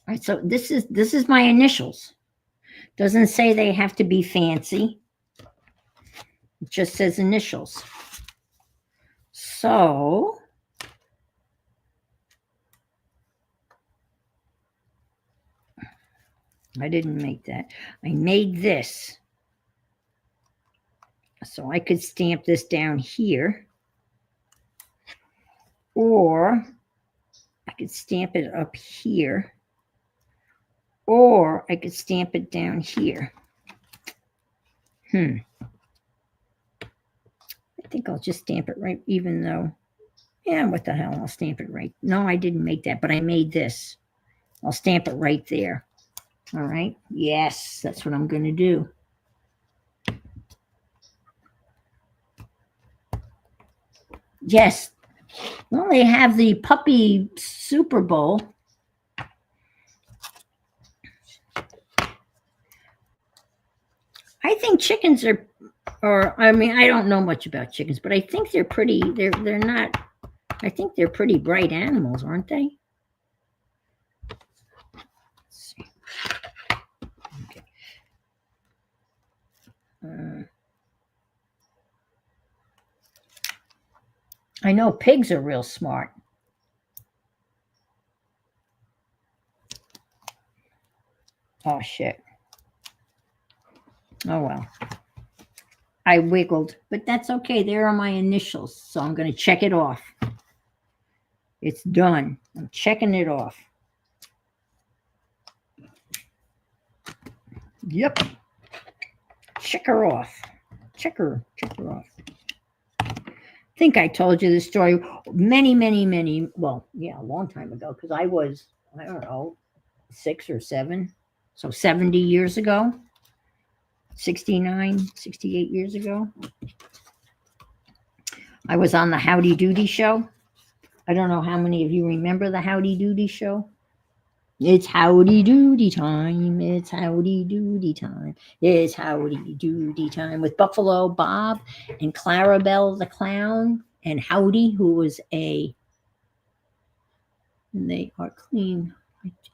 All right. So this is my initials. Doesn't say they have to be fancy. It just says initials. So I didn't make that. I made this. So I could stamp this down here. Or I could stamp it up here. Or I could stamp it down here. I think I'll just stamp it right, even though, yeah, what the hell, I'll stamp it right. No, I didn't make that, but I made this. I'll stamp it right there. All right. Yes, that's what I'm going to do. Yes. Well, they have the puppy Super Bowl. I think chickens I mean, I don't know much about chickens, but I think they're pretty, they're not, I think they're pretty bright animals, aren't they? Let's see. Okay. I know pigs are real smart. Oh, shit. Oh, well. I wiggled, but that's okay. There are my initials, so I'm going to check it off. It's done. I'm checking it off. Yep. Check her off. Check her off. I think I told you this story many, well, yeah, a long time ago, because I was, I don't know, 6 or 7. So 70 years ago, 69, 68 years ago. I was on the Howdy Doody show. I don't know how many of you remember the Howdy Doody show. It's howdy doody time. It's howdy doody time. It's howdy doody time with Buffalo Bob and Clarabelle the clown and Howdy, who was and they are clean.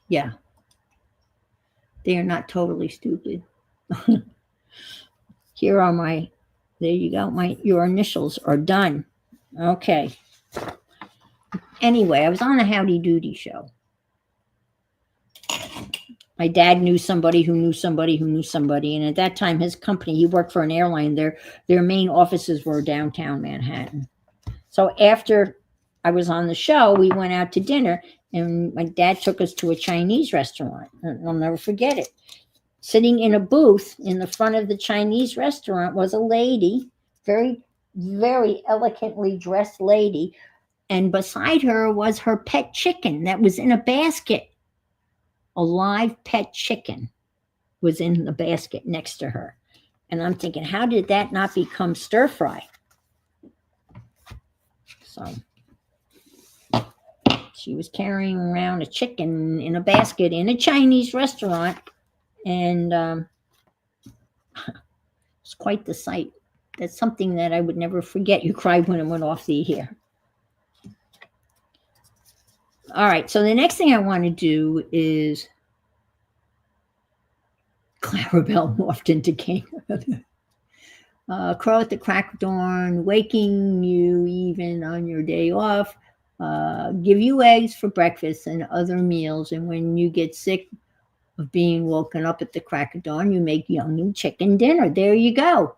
Yeah. They are not totally stupid. Here are there you go. Your initials are done. Okay. Anyway, I was on the Howdy Doody show. My dad knew somebody who knew somebody who knew somebody, and at that time, his company, he worked for an airline. Their main offices were downtown Manhattan. So after I was on the show, we went out to dinner, and my dad took us to a Chinese restaurant. I'll never forget it. Sitting in a booth in the front of the Chinese restaurant was a lady, very, very elegantly dressed lady, and beside her was her pet chicken that was in a basket. A live pet chicken was in the basket next to her. And I'm thinking, how did that not become stir fry? So she was carrying around a chicken in a basket in a Chinese restaurant. And it's quite the sight. That's something that I would never forget. You cried when it went off the air. All right, so the next thing I want to do is Clarabelle morphed into King. Crow at the crack of dawn, waking you even on your day off, give you eggs for breakfast and other meals, and when you get sick of being woken up at the crack of dawn, you make young chicken dinner. There you go.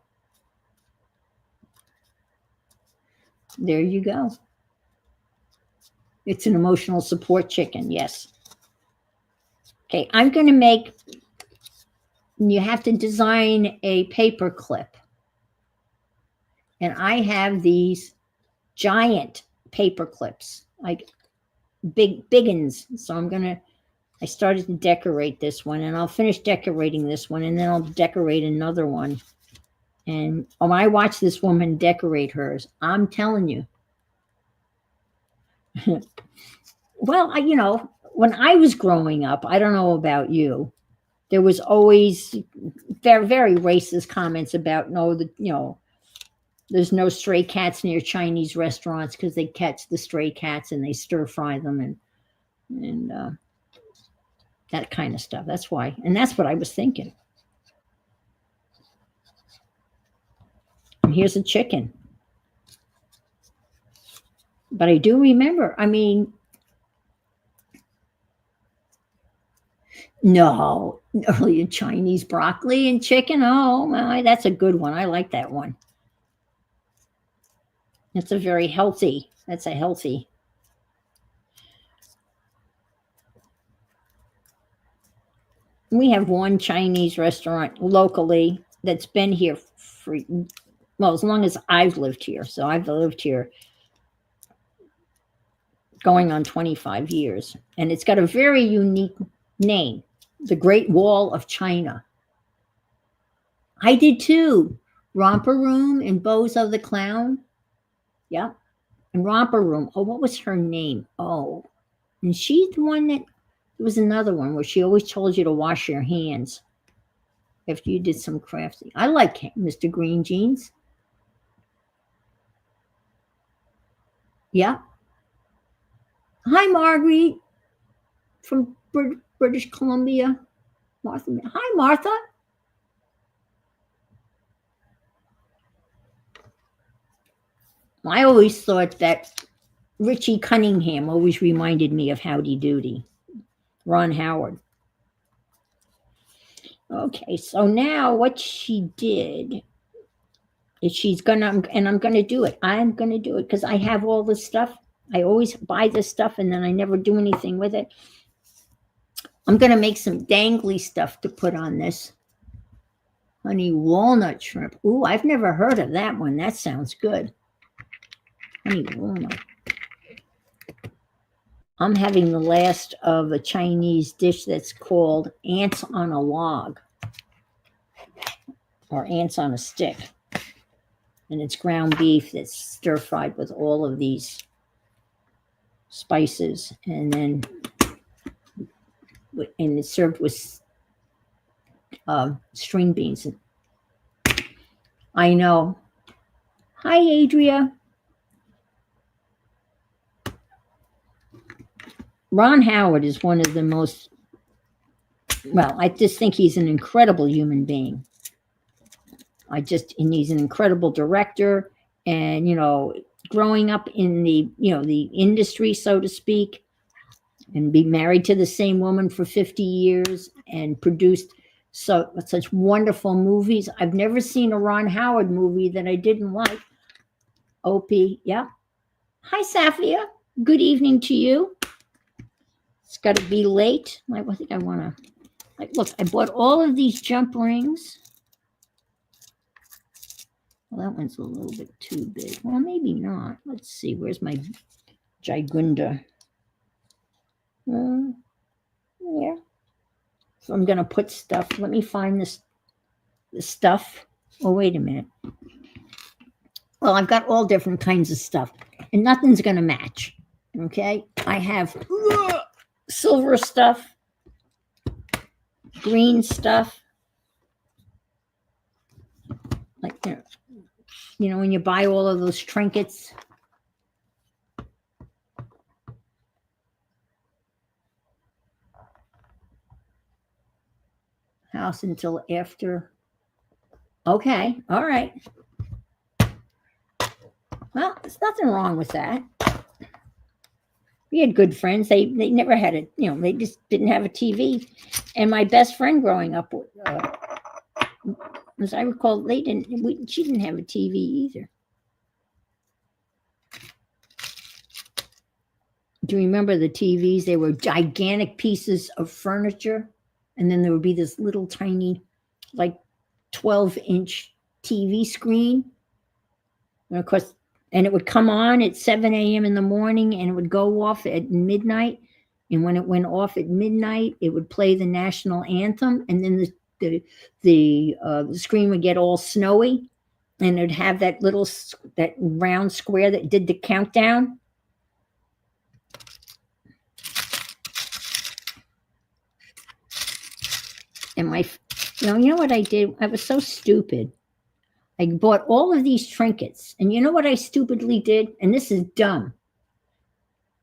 There you go. It's an emotional support chicken, yes. Okay, I'm going to make, you have to design a paper clip. And I have these giant paper clips, like big ones. So I started to decorate this one, and I'll finish decorating this one, and then I'll decorate another one. And when I watch this woman decorate hers, I'm telling you. Well, when I was growing up, I don't know about you, there was always very, very racist comments about, there's no stray cats near Chinese restaurants because they catch the stray cats and they stir fry them and that kind of stuff. That's why. And that's what I was thinking. And here's a chicken. But I do remember, no, Chinese broccoli and chicken. Oh, my, that's a good one. I like that one. That's a healthy. We have one Chinese restaurant locally that's been here for, as long as I've lived here. So I've lived here going on 25 years. And it's got a very unique name, the Great Wall of China. I did too. Romper Room and Bows of the Clown. Yeah. And Romper Room. Oh, what was her name? Oh, and she's the one that, there was another one where she always told you to wash your hands after you did some crafting. I like Mr. Green Jeans. Yeah. Hi, Marguerite from British Columbia. Martha. Hi, Martha. I always thought that Richie Cunningham always reminded me of Howdy Doody, Ron Howard. Okay, so now what she did is she's gonna, and I'm gonna do it. I'm gonna do it because I have all this stuff. I always buy this stuff and then I never do anything with it. I'm gonna make some dangly stuff to put on this. Honey walnut shrimp. Ooh, I've never heard of that one. That sounds good. Honey walnut. I'm having the last of a Chinese dish that's called ants on a log or ants on a stick. And it's ground beef that's stir fried with all of these spices, and then it's served with string beans. I know. Hi, Adria. Ron Howard is one of the most, well, I just think he's an incredible human being. And he's an incredible director. And, growing up in the, the industry, so to speak, and be married to the same woman for 50 years and produced such wonderful movies. I've never seen a Ron Howard movie that I didn't like. Opie, yeah. Hi, Safia. Good evening to you. It's got to be late. I think I want to. Look, I bought all of these jump rings. Well, that one's a little bit too big. Well, maybe not. Let's see. Where's my Gigunda? Yeah. So I'm going to put stuff. Let me find the stuff. Oh, wait a minute. Well, I've got all different kinds of stuff, and nothing's going to match. Okay. I have silver stuff, green stuff. Like, when you buy all of those trinkets. House until after. Okay. All right. Well, there's nothing wrong with that. We had good friends. They never had it. They just didn't have a TV. And my best friend growing up, as I recall, she didn't have a TV either. Do you remember the TVs? They were gigantic pieces of furniture. And then there would be this little tiny, like 12-inch TV screen. And of course, it would come on at 7 a.m. in the morning, and it would go off at midnight. And when it went off at midnight, it would play the national anthem. And then the screen would get all snowy, and it'd have that round square that did the countdown. And you know what I did? I was so stupid. I bought all of these trinkets. And you know what I stupidly did? And this is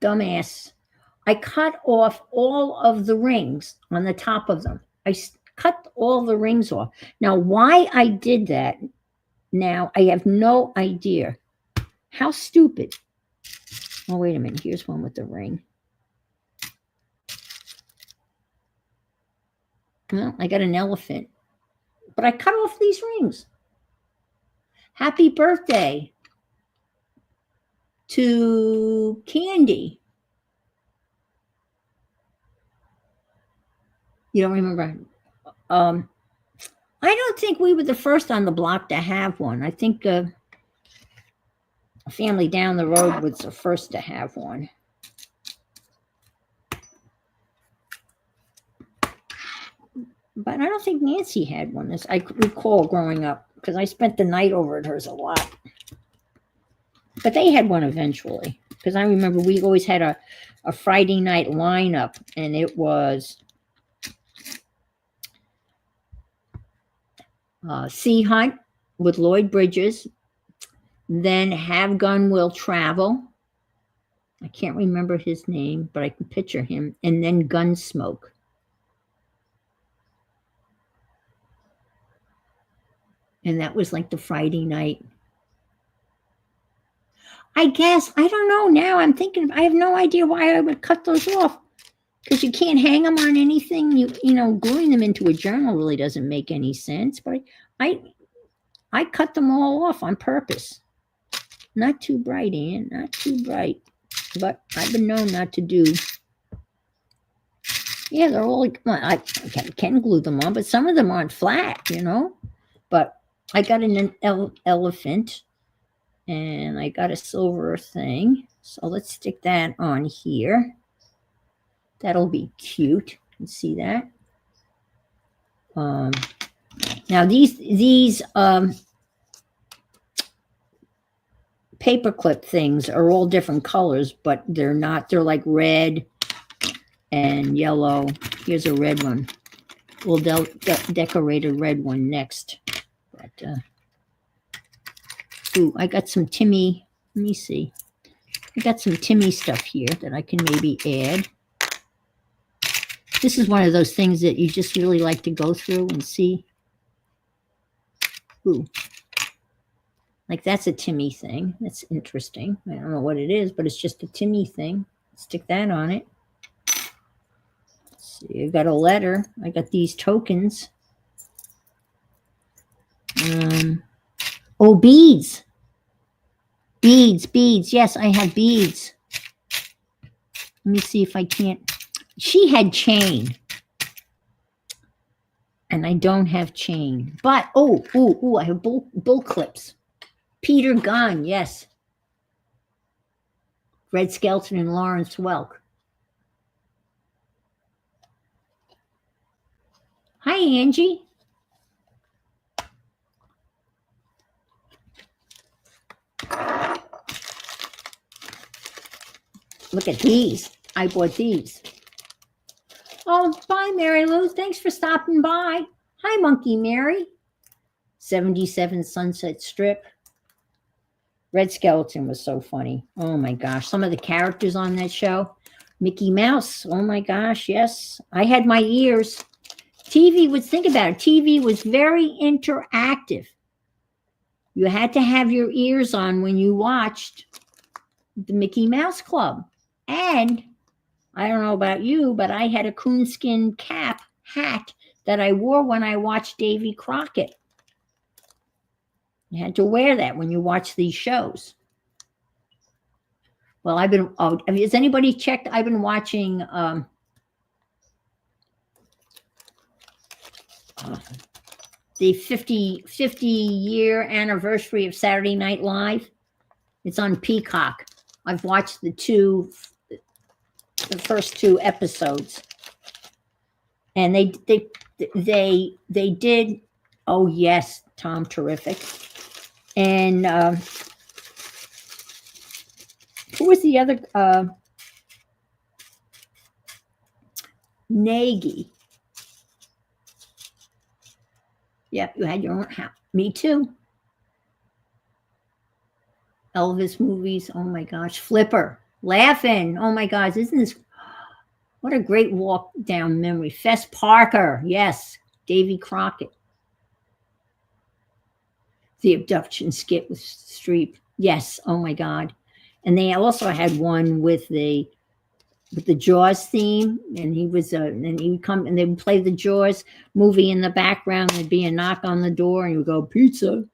dumbass. I cut off all of the rings on the top of them. I cut all the rings off. Now, why I did that, now I have no idea. How stupid. Oh, wait a minute. Here's one with the ring. Well, I got an elephant. But I cut off these rings. Happy birthday to Candy. You don't remember? I don't think we were the first on the block to have one. I think a family down the road was the first to have one. But I don't think Nancy had one, as I recall growing up, because I spent the night over at hers a lot. But they had one eventually, because I remember we always had a Friday night lineup, and it was Sea Hunt with Lloyd Bridges, then Have Gun Will Travel. I can't remember his name, but I can picture him, and then Gunsmoke. And that was like the Friday night. I guess, I don't know now. I'm thinking, I have no idea why I would cut those off. Because you can't hang them on anything. Gluing them into a journal really doesn't make any sense. But I cut them all off on purpose. Not too bright, Ann. Not too bright. But I've been known not to do. Yeah, they're all, well, I can glue them on, but some of them aren't flat, But I got an elephant, and I got a silver thing. So let's stick that on here. That'll be cute. You can see that. Now these paperclip things are all different colors, but they're not. They're like red and yellow. Here's a red one. We'll decorate a red one next. But ooh, I got some Timmy. Let me see. I got some Timmy stuff here that I can maybe add. This is one of those things that you just really like to go through and see. Ooh. Like that's a Timmy thing. That's interesting. I don't know what it is, but it's just a Timmy thing. Stick that on it. Let's see, I got a letter. I got these tokens. Oh, beads. Beads. Yes, I have beads. Let me see if I can't. She had chain. And I don't have chain. But, I have bull clips. Peter Gunn, yes. Red Skelton and Lawrence Welk. Hi, Angie. Look at these. I bought these. Oh, bye, Mary Lou. Thanks for stopping by. Hi, Monkey Mary. 77 Sunset Strip. Red Skelton was so funny. Oh, my gosh. Some of the characters on that show. Mickey Mouse. Oh, my gosh. Yes. I had my ears. TV was, think about it. TV was very interactive. You had to have your ears on when you watched the Mickey Mouse Club. And I don't know about you, but I had a coonskin hat that I wore when I watched Davy Crockett. You had to wear that when you watch these shows. Well, has anybody checked? I've been watching the 50-year anniversary of Saturday Night Live. It's on Peacock. I've watched the first 2 episodes, and they did. Oh yes, Tom, terrific. And who was the other? Nagy. Yep, you had your own house. Me too. Elvis movies. Oh my gosh, Flipper. Laughing. Oh my gosh, isn't this what a great walk down memory. Fess Parker. Yes. Davy Crockett. The abduction skit with Streep. Yes. Oh my God. And they also had one with the Jaws theme, and he was and he would come and they would play the Jaws movie in the background. There'd be a knock on the door, and you would go, pizza.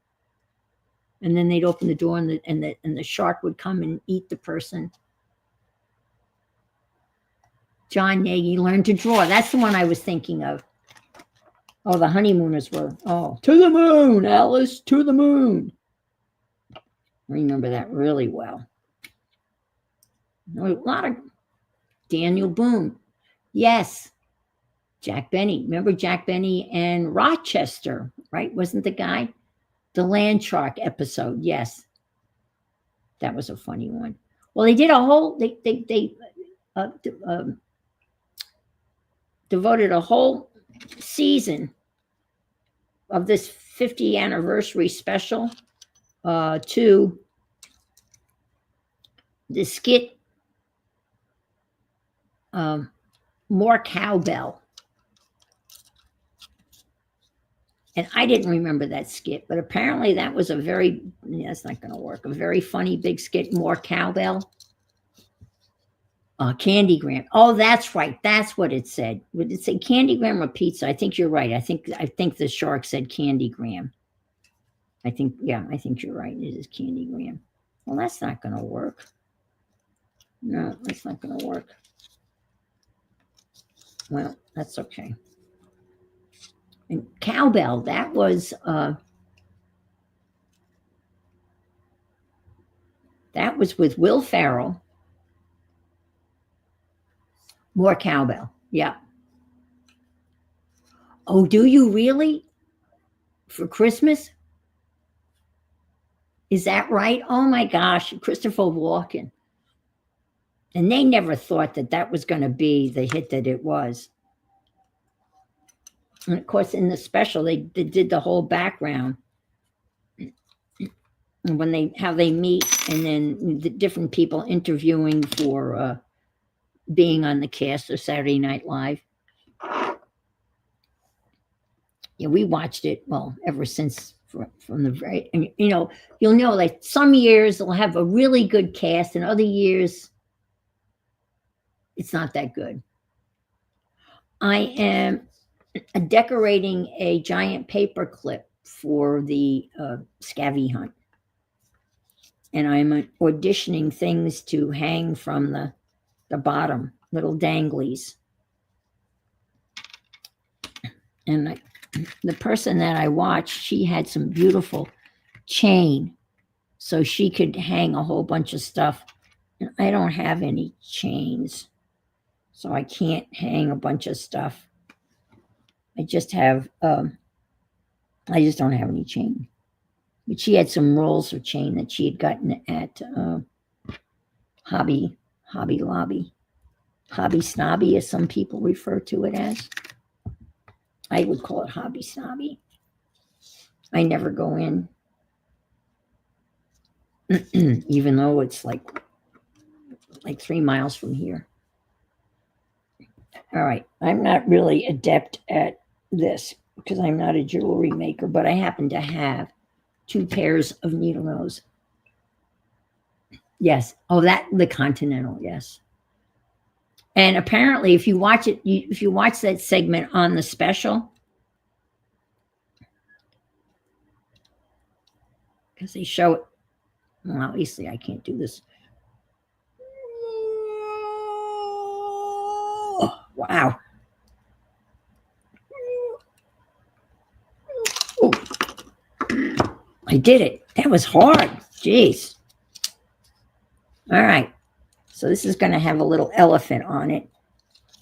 And then they'd open the door, and the shark would come and eat the person. John Nagy Learned to Draw. That's the one I was thinking of. Oh, the honeymooners were, to the moon, Alice, to the moon. I remember that really well. A lot of Daniel Boone. Yes. Jack Benny. Remember Jack Benny and Rochester, right? Wasn't the guy? The Land Shark episode. Yes. That was a funny one. Well, they did a whole, they devoted a whole season of this 50th anniversary special to the skit More Cowbell. And I didn't remember that skit, but apparently that was that's not going to work, a very funny big skit, More Cowbell. Candygram. Oh, that's right. That's what it said. Would it say Candygram or pizza? I think you're right. I think the shark said Candygram. I think you're right. It is Candygram. Well, that's not going to work. No, that's not going to work. Well, that's okay. And Cowbell, that was with Will Ferrell. More Cowbell. Yeah. Oh, do you really? For Christmas? Is that right? Oh my gosh, Christopher Walken. And they never thought that that was going to be the hit that it was. And of course, in the special, they did the whole background. And when how they meet, and then the different people interviewing for being on the cast of Saturday Night Live. Yeah, we watched it, well, ever since from the very, and you'll know, like some years they'll have a really good cast, and other years it's not that good. I am decorating a giant paper clip for the Scavvy Hunt, and I'm auditioning things to hang from the bottom, little danglies. And the person that I watched, she had some beautiful chain, so she could hang a whole bunch of stuff. And I don't have any chains, so I can't hang a bunch of stuff. I just don't have any chain. But she had some rolls of chain that she had gotten at Hobby Lobby. Hobby Snobby, as some people refer to it as. I would call it Hobby Snobby. I never go in, even though it's like 3 miles from here. All right, I'm not really adept at this because I'm not a jewelry maker, but I happen to have 2 pairs of needle nose. Yes. Oh, the Continental, yes. And apparently, if you watch it, if you watch that segment on the special, because they show it, well, obviously I can't do this. Oh, wow. Oh, I did it. That was hard. Jeez. All right. So this is going to have a little elephant on it.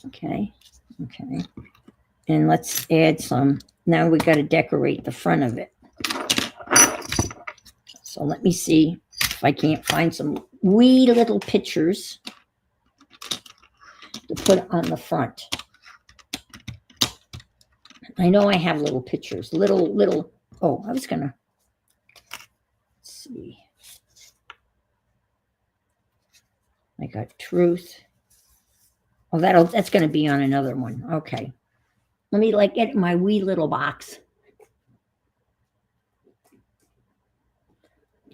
Okay. Okay. And let's add some. Now we got to decorate the front of it. So let me see if I can't find some wee little pictures to put on the front. I know I have little pictures. Little. Oh, I was going to. Let's see. I got truth. Oh, that's going to be on another one. Okay. Let me get my wee little box.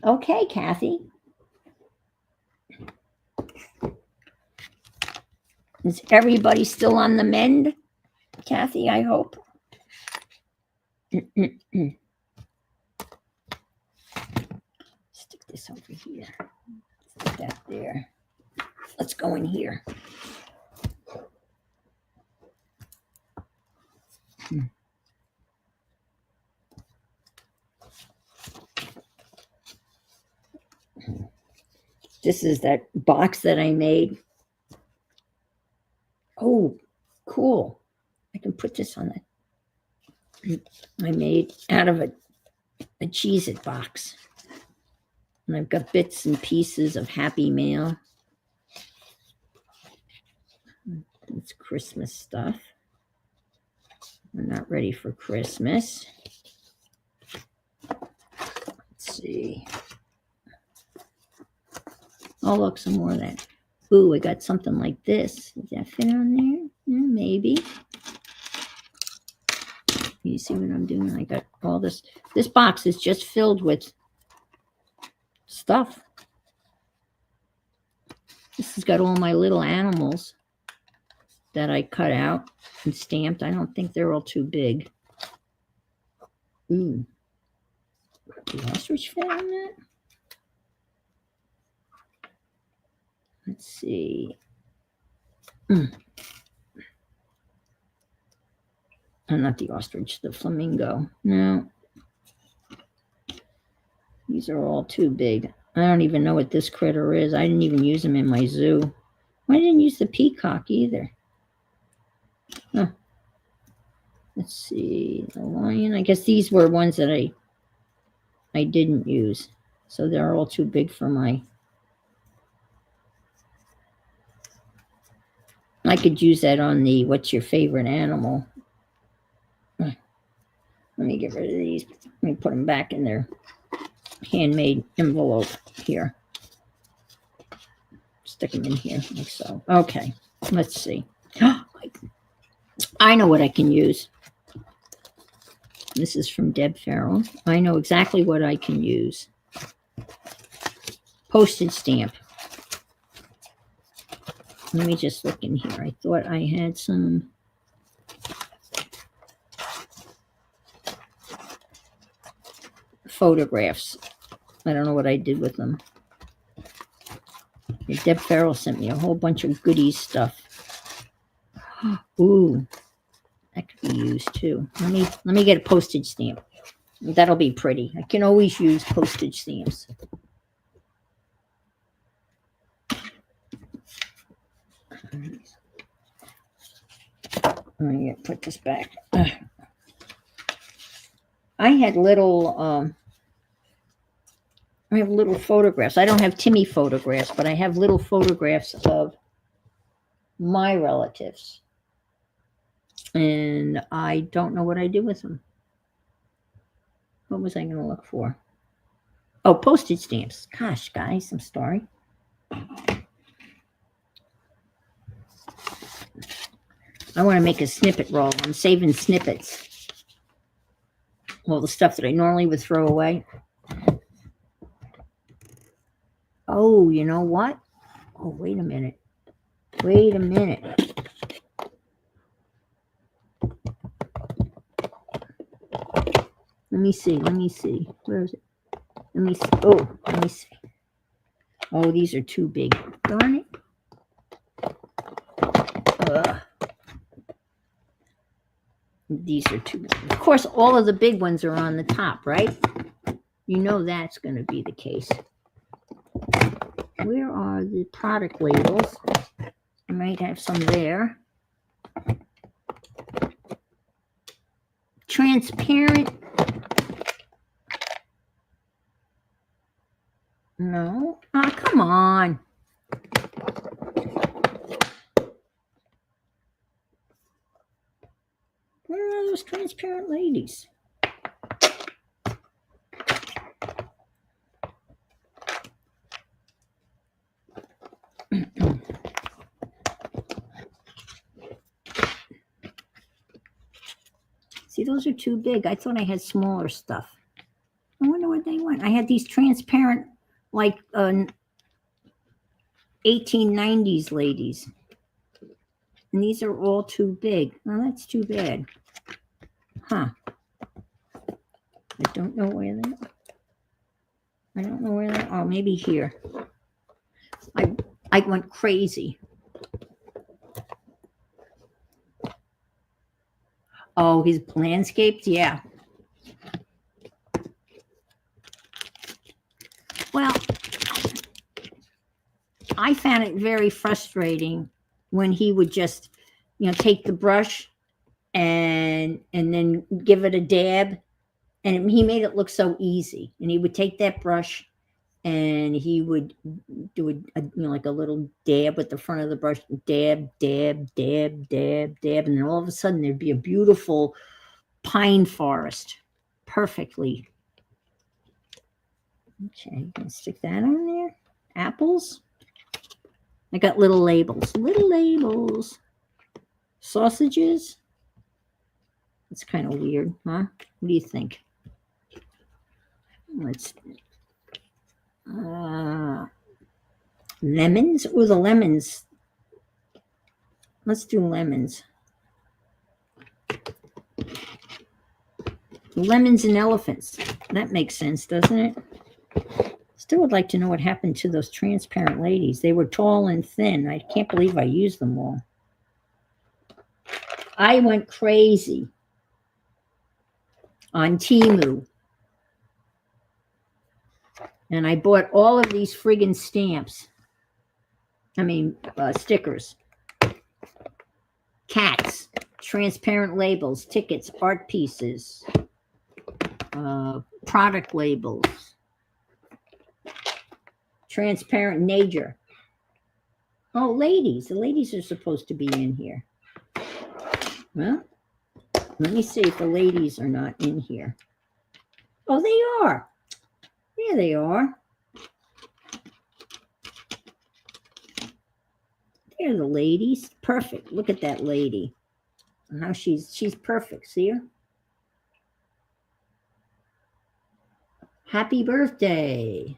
Okay, Kathy. Is everybody still on the mend, Kathy? I hope. Stick this over here. Stick that there. Let's go in here. This is that box that I made. Oh, cool. I can put this on it. I made out of a Cheez-It box. And I've got bits and pieces of Happy Meal. It's Christmas stuff. We're not ready for Christmas. Let's see. Oh, look, some more of that. Ooh, I got something like this. Does that fit on there? Yeah, maybe. You see what I'm doing? I got all this. This box is just filled with stuff. This has got all my little animals that I cut out and stamped. I don't think they're all too big. Ooh. The ostrich fit on that? Let's see. Not the ostrich, the flamingo. No. These are all too big. I don't even know what this critter is. I didn't even use him in my zoo. I didn't use the peacock either. Huh. Let's see. The lion. I guess these were ones that I didn't use. So they're all too big for my... I could use that on the what's your favorite animal. Let me get rid of these. Let me put them back in their handmade envelope here. Stick them in here like so. Okay, let's see. I know what I can use. This is from Deb Farrell. I know exactly what I can use. Postage stamp. Let me just look in here. I thought I had some. Photographs. I don't know what I did with them. Deb Farrell sent me a whole bunch of goodies stuff. Ooh, that could be used too. Let me get a postage stamp. That'll be pretty. I can always use postage stamps. Let me put this back. I had little I have little photographs. I don't have Timmy photographs, but I have little photographs of my relatives. And I don't know what I did with them. What was I going to look for? Oh, postage stamps. Gosh, guys, I'm sorry. I want to make a snippet roll. I'm saving snippets. All the stuff that I normally would throw away. Oh, you know what? Oh, wait a minute. Wait a minute. Let me see. Let me see. Where is it? Let me see. Oh, let me see. Oh, these are too big. Darn it. These are too big. Of course, all of the big ones are on the top, right? You know that's going to be the case. Where are the product labels? I might have some there. Transparent. No. Oh, come on. Where are those transparent ladies? See, those are too big. I thought I had smaller stuff. I wonder what they want. I had these transparent, like 1890s ladies. And these are all too big. Oh, that's too bad. Huh. I don't know where they are. I don't know where they are. Oh, maybe here. I went crazy. Oh, his landscapes? Yeah. Well, I found it very frustrating when he would just, take the brush and then give it a dab. And he made it look so easy. And he would take that brush and he would do like a little dab with the front of the brush, dab, dab, dab, dab, dab, and then all of a sudden there'd be a beautiful pine forest, perfectly. Okay, gonna stick that on there. Apples. I got little labels. Little labels. Sausages. It's kind of weird, huh? What do you think? Let's. Lemons? Oh, the lemons. Let's do lemons. Lemons and elephants. That makes sense, doesn't it? Still would like to know what happened to those transparent ladies. They were tall and thin. I can't believe I used them all. I went crazy. on Temu. And I bought all of these friggin' stamps. Stickers. Cats, transparent labels, tickets, art pieces, product labels, transparent nature. Oh, ladies. The ladies are supposed to be in here. Well, let me see if the ladies are not in here. Oh, they are. There they are. There are the ladies. Perfect. Look at that lady. And how she's perfect. See her? Happy birthday.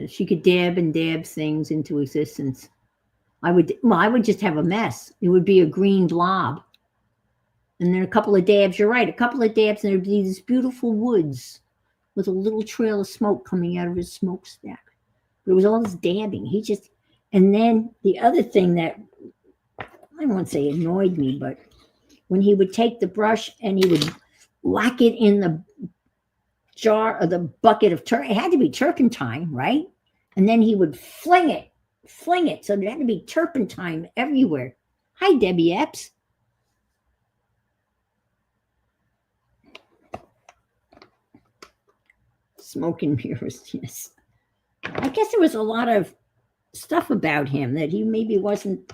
She could dab and dab things into existence. I would just have a mess. It would be a green blob. And then a couple of dabs, you're right, a couple of dabs, and there'd be these beautiful woods with a little trail of smoke coming out of his smokestack. But it was all this dabbing. And then the other thing that, I won't say annoyed me, but when he would take the brush and he would whack it in the jar or the bucket of it had to be turpentine, right? And then he would fling it. So there had to be turpentine everywhere. Hi, Debbie Epps. Smoke and mirrors, yes. I guess there was a lot of stuff about him that he maybe wasn't.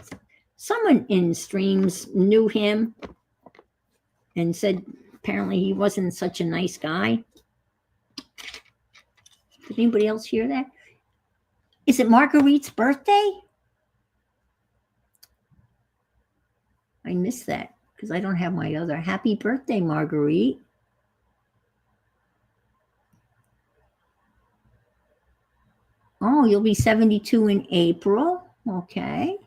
Someone in streams knew him and said apparently he wasn't such a nice guy. Did anybody else hear that? Is it Marguerite's birthday? I missed that because I don't have my other. Happy birthday, Marguerite. Oh, you'll be 72 in April. Okay.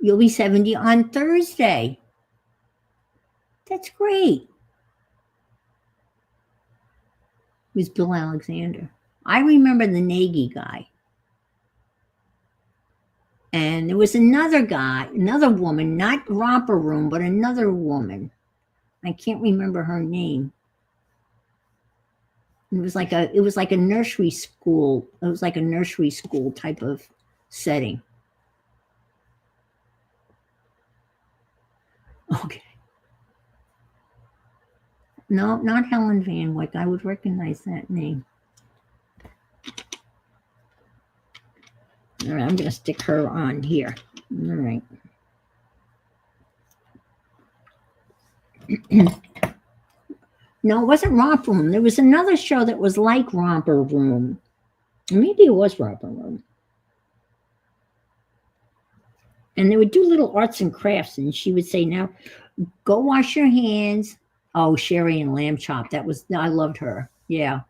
You'll be 70 on Thursday. That's great. It was Bill Alexander. I remember the Nagy guy. And there was another guy, another woman, not Romper Room, but another woman. I can't remember her name. It was like a nursery school. It was like a nursery school type of setting. Okay. No, not Helen Van Wyck. I would recognize that name. All right, I'm going to stick her on here. All right. No, it wasn't Romper Room. There was another show that was like Romper Room. Maybe it was Romper Room. And they would do little arts and crafts, and she would say, now, go wash your hands. Oh, Sherry and Lamb Chop. I loved her. Yeah.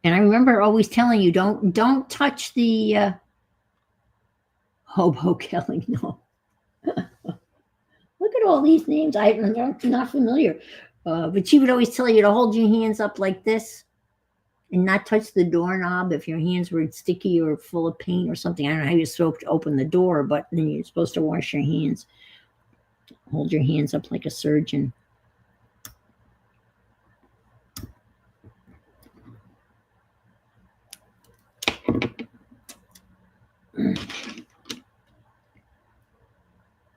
And I remember always telling you, don't touch the Hobo Kelly. No. Look at all these names. I'm not familiar. But she would always tell you to hold your hands up like this and not touch the doorknob if your hands were sticky or full of paint or something. I don't know how you're supposed to open the door, but then you're supposed to wash your hands. Hold your hands up like a surgeon.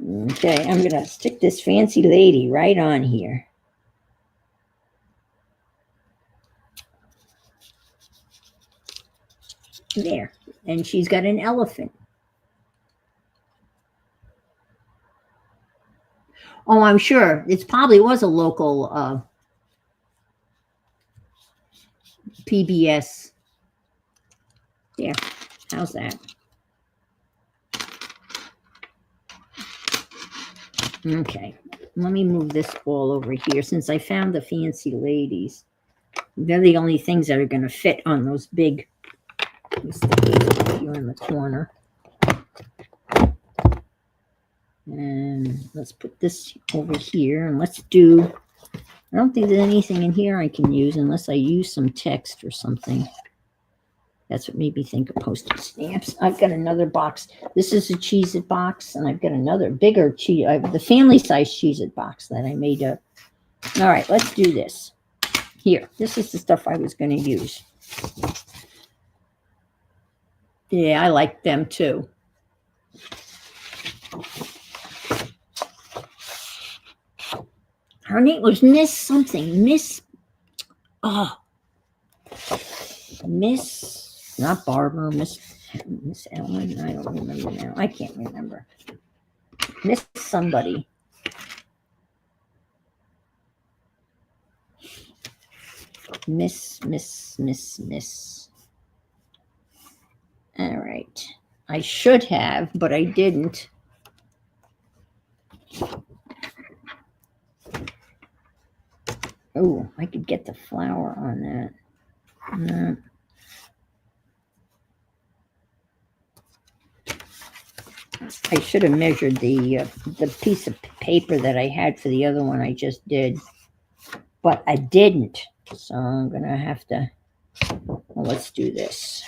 Okay, I'm going to stick this fancy lady right on here. There. And she's got an elephant. Oh, I'm sure. It probably was a local PBS. Yeah, how's that? Okay, let me move this all over here since I found the fancy ladies. They're the only things that are going to fit on those big. Let me stick these here in the corner. And let's put this over here and let's do, I don't think there's anything in here I can use unless I use some text or something. That's what made me think of postage stamps. I've got another box. This is a Cheez-It box, and I've got another bigger the family size Cheez-It box that I made up. All right, let's do this. Here, this is the stuff I was going to use. Yeah, I like them too. Her name was Miss something. Miss not Barbara, Miss Ellen. I don't remember now. I can't remember. Miss somebody. Miss. All right. I should have, but I didn't. Oh, I could get the flour on that. No. I should have measured the piece of paper that I had for the other one I just did, but I didn't. So I'm gonna have to. Well, let's do this.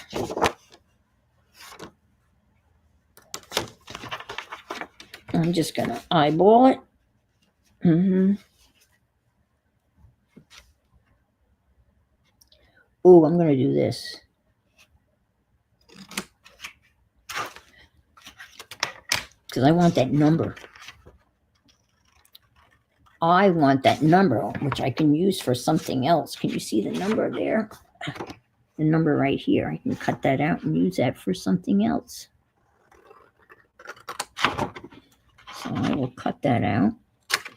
I'm just gonna eyeball it. Oh, I'm gonna do this. Because I want that number. I want that number, which I can use for something else. Can you see the number there? The number right here. I can cut that out and use that for something else. So I will cut that out.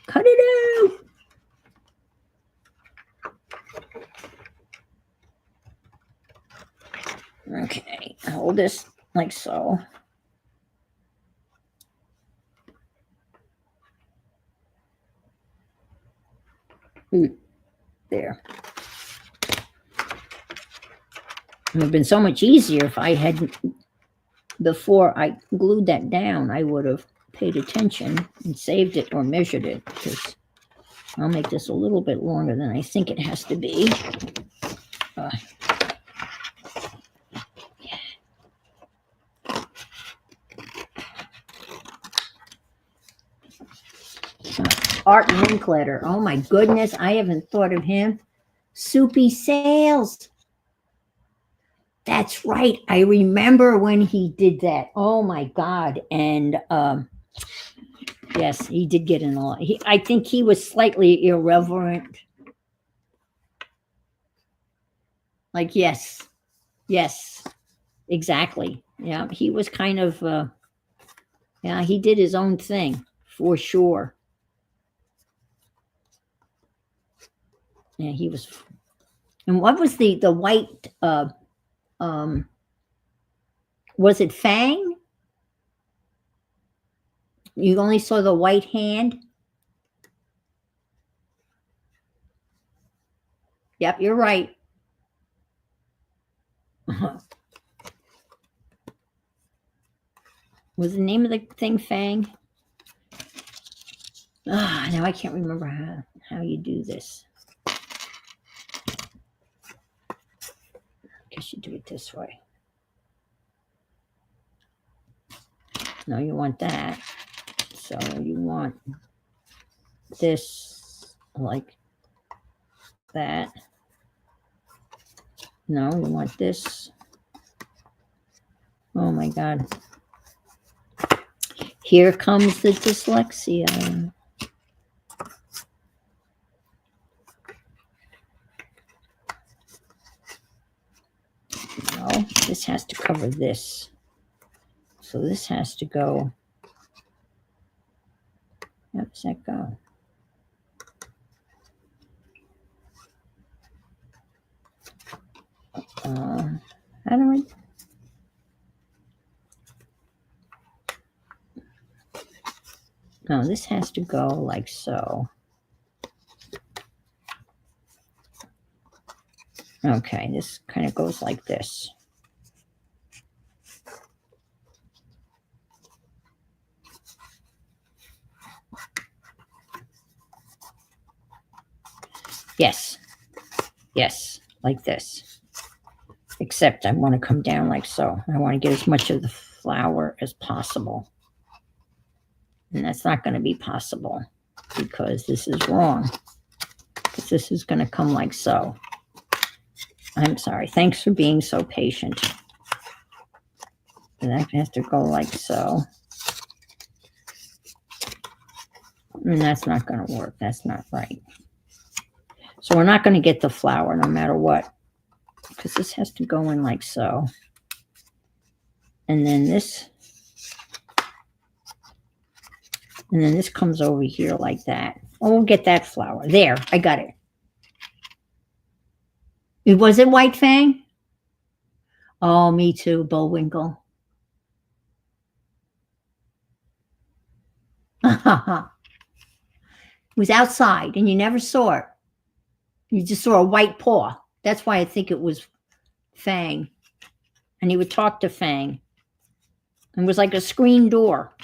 Cut it out! Okay, hold this like so. There. It would have been so much easier if I had, before I glued that down, I would have paid attention and saved it or measured it, because I'll make this a little bit longer than I think it has to be. Art Linkletter. Oh my goodness, I haven't thought of him. Soupy Sales. That's right. I remember when he did that. Oh my God. And yes, he did get in a lot. I think he was slightly irreverent. Like, yes, exactly. Yeah, he was kind of, yeah, he did his own thing for sure. Yeah, he was. And what was the white, was it Fang? You only saw the white hand? Yep, you're right. Was the name of the thing Fang? Now I can't remember how you do this. I guess you do it this way. No, you want that. So you want this like that. No, you want this. Oh my God. Here comes the dyslexia. No, this has to cover this. So this has to go. How does that go? How do I? No, this has to go like so. Okay, this kind of goes like this. Yes, like this. Except I want to come down like so. I want to get as much of the flour as possible. And that's not going to be possible because this is wrong. Because this is going to come like so. I'm sorry. Thanks for being so patient. And that has to go like so. And that's not going to work. That's not right. So we're not going to get the flour no matter what. Because this has to go in like so. And then this. And then this comes over here like that. Oh, we'll get that flour. There, I got it. Was it White Fang? Oh, me too, Bullwinkle. It was outside and you never saw it. You just saw a white paw. That's why I think it was Fang. And he would talk to Fang. It was like a screen door.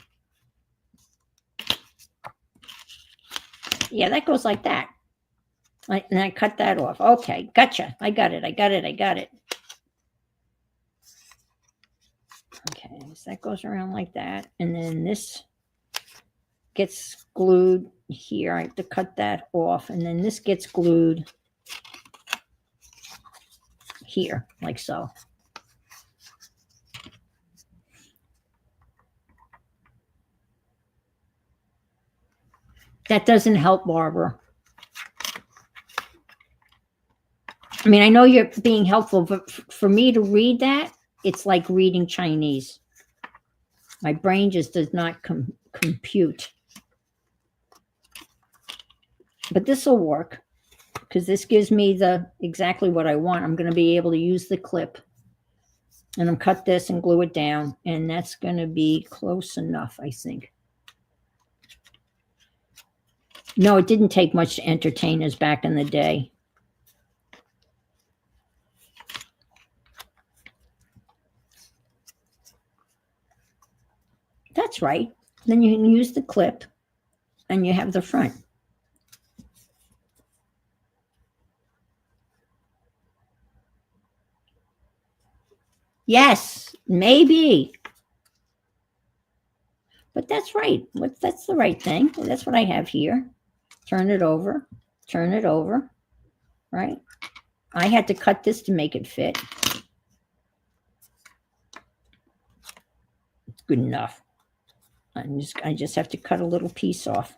Yeah, that goes like that. And I cut that off. Okay, gotcha. I got it. Okay, so that goes around like that. And then this gets glued here. I have to cut that off. And then this gets glued here, like so. That doesn't help, Barbara. I mean, I know you're being helpful, but for me to read that, it's like reading Chinese. My brain just does not compute. But this will work because this gives me exactly what I want. I'm going to be able to use the clip and I'm cut this and glue it down. And that's going to be close enough, I think. No, it didn't take much to entertain us back in the day. That's right. Then you can use the clip and you have the front. Yes, maybe. But that's right. That's the right thing. That's what I have here. Turn it over, right? I had to cut this to make it fit. It's good enough. I just have to cut a little piece off.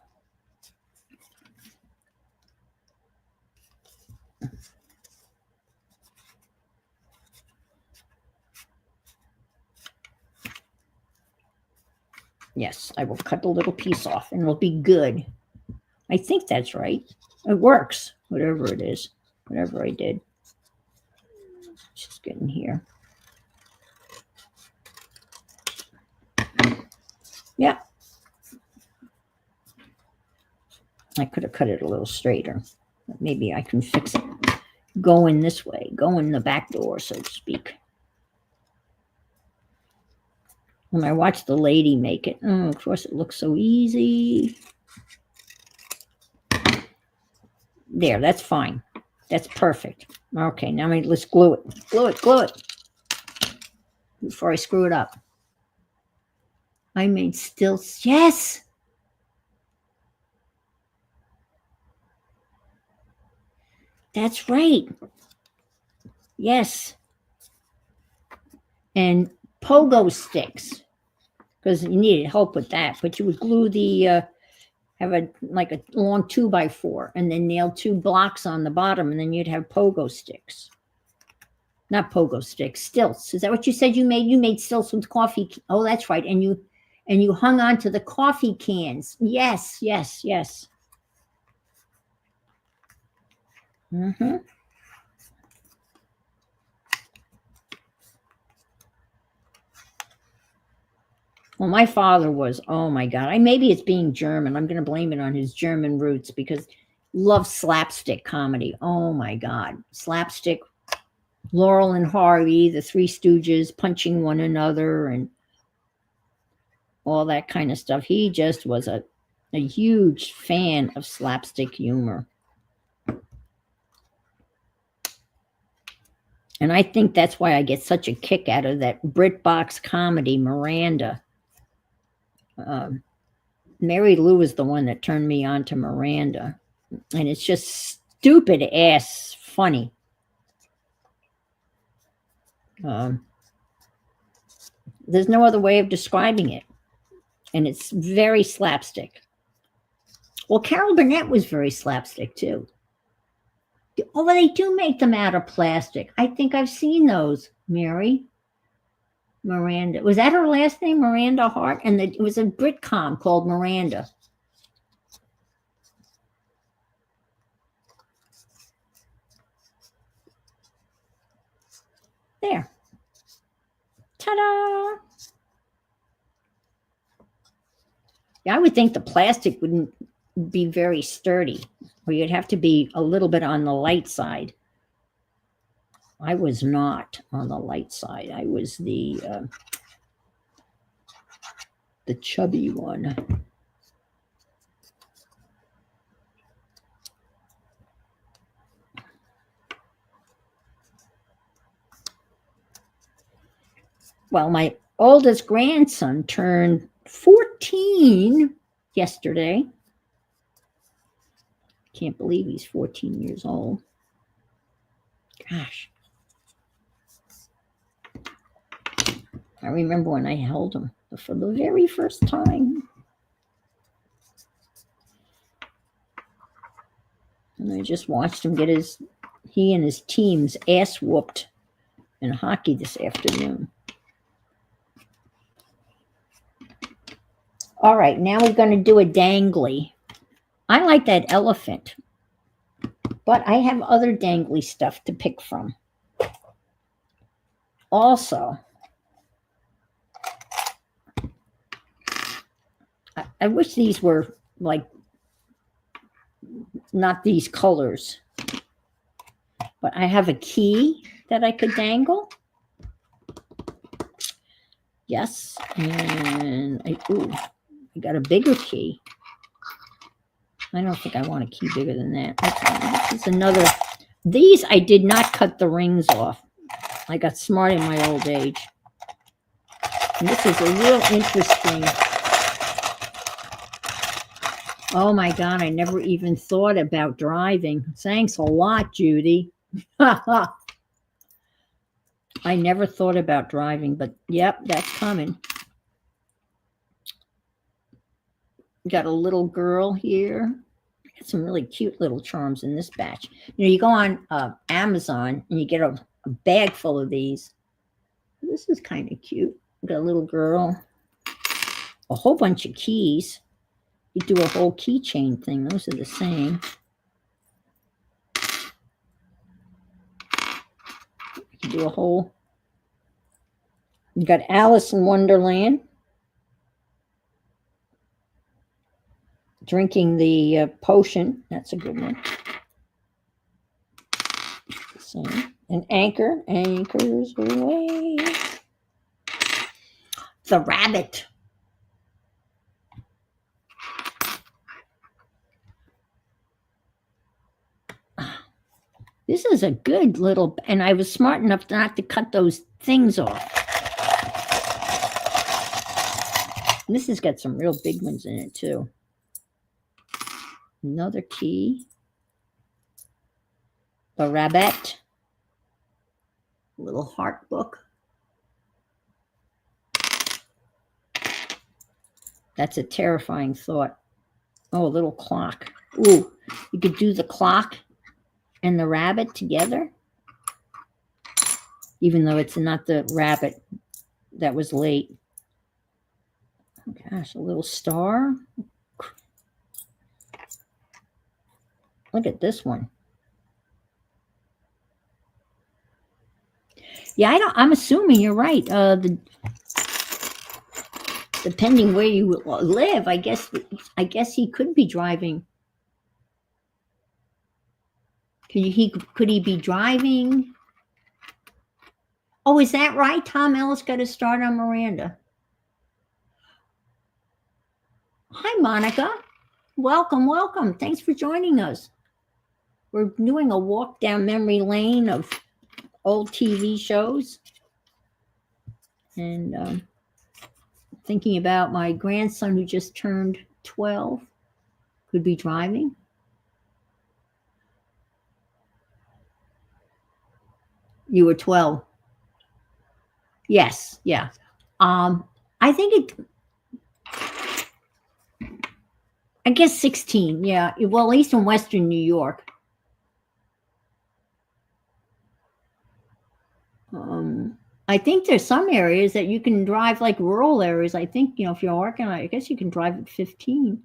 Yes, I will cut the little piece off and it'll be good. I think that's right. It works, whatever it is, whatever I did. Just get in here. Yeah. I could have cut it a little straighter. But maybe I can fix it. Going this way, go in the back door, so to speak. When I watched the lady make it, oh, of course, it looks so easy. There, that's fine. That's perfect. Okay, now let's glue it. Glue it. Before I screw it up. I made stilts. Yes! That's right. Yes. And pogo sticks. Because you needed help with that. But you would glue have a long 2x4 and then nail 2 blocks on the bottom and then you'd have pogo sticks. Not pogo sticks, stilts. Is that what you said you made? You made stilts with coffee. Oh, that's right. And you hung on to the coffee cans. Yes. Mm-hmm. Well, my father was, oh my God. Maybe it's being German. I'm going to blame it on his German roots because loves slapstick comedy. Oh my God. Slapstick, Laurel and Hardy, the Three Stooges punching one another and all that kind of stuff. He just was a huge fan of slapstick humor. And I think that's why I get such a kick out of that BritBox comedy, Miranda. Um, Mary Lou is the one that turned me on to Miranda. And it's just stupid ass funny. There's no other way of describing it. And it's very slapstick. Well, Carol Burnett was very slapstick too. Oh, well, they do make them out of plastic. I think I've seen those, Mary. Miranda. Was that her last name, Miranda Hart? And it was a Britcom called Miranda. There. Ta-da! Yeah, I would think the plastic wouldn't be very sturdy, or you'd have to be a little bit on the light side. I was not on the light side. I was the chubby one. Well, my oldest grandson turned 14 yesterday. Can't believe he's 14 years old. Gosh. I remember when I held him for the very first time. And I just watched him get he and his team's ass whooped in hockey this afternoon. All right, now we're going to do a dangly. I like that elephant, but I have other dangly stuff to pick from. Also, I wish these were like not these colors, but I have a key that I could dangle. Yes, and I got a bigger key. I don't think I want a key bigger than that. Okay, this is another. These I did not cut the rings off. I got smart in my old age. And this is a real interesting. Oh my God, I never even thought about driving. Thanks a lot, Judy. I never thought about driving, but yep, that's coming. Got a little girl here. Got some really cute little charms in this batch. You know, you go on Amazon and you get a bag full of these. This is kind of cute. Got a little girl. A whole bunch of keys. You do a whole keychain thing. Those are the same. You do a whole. You got Alice in Wonderland. Drinking the potion. That's a good one. So, an anchor. Anchors away. The rabbit. This is a good little, and I was smart enough not to cut those things off. And this has got some real big ones in it too. Another key. The rabbit. Little heart book. That's a terrifying thought. Oh, a little clock. Ooh, you could do the clock and the rabbit together, even though it's not the rabbit that was late. Oh gosh, a little star. Look at this one. Yeah, I'm assuming you're right. Depending where you live, I guess he could be driving. Could he be driving? Oh, is that right? Tom Ellis got a start on Miranda. Hi, Monica. Welcome, welcome. Thanks for joining us. We're doing a walk down memory lane of old TV shows, and thinking about my grandson who just turned 12, could be driving. You were 12. Yes, yeah. I think I guess 16, yeah. Well, at least in Western New York. I think there's some areas that you can drive, like rural areas. I think, if you're working on it, I guess you can drive at 15.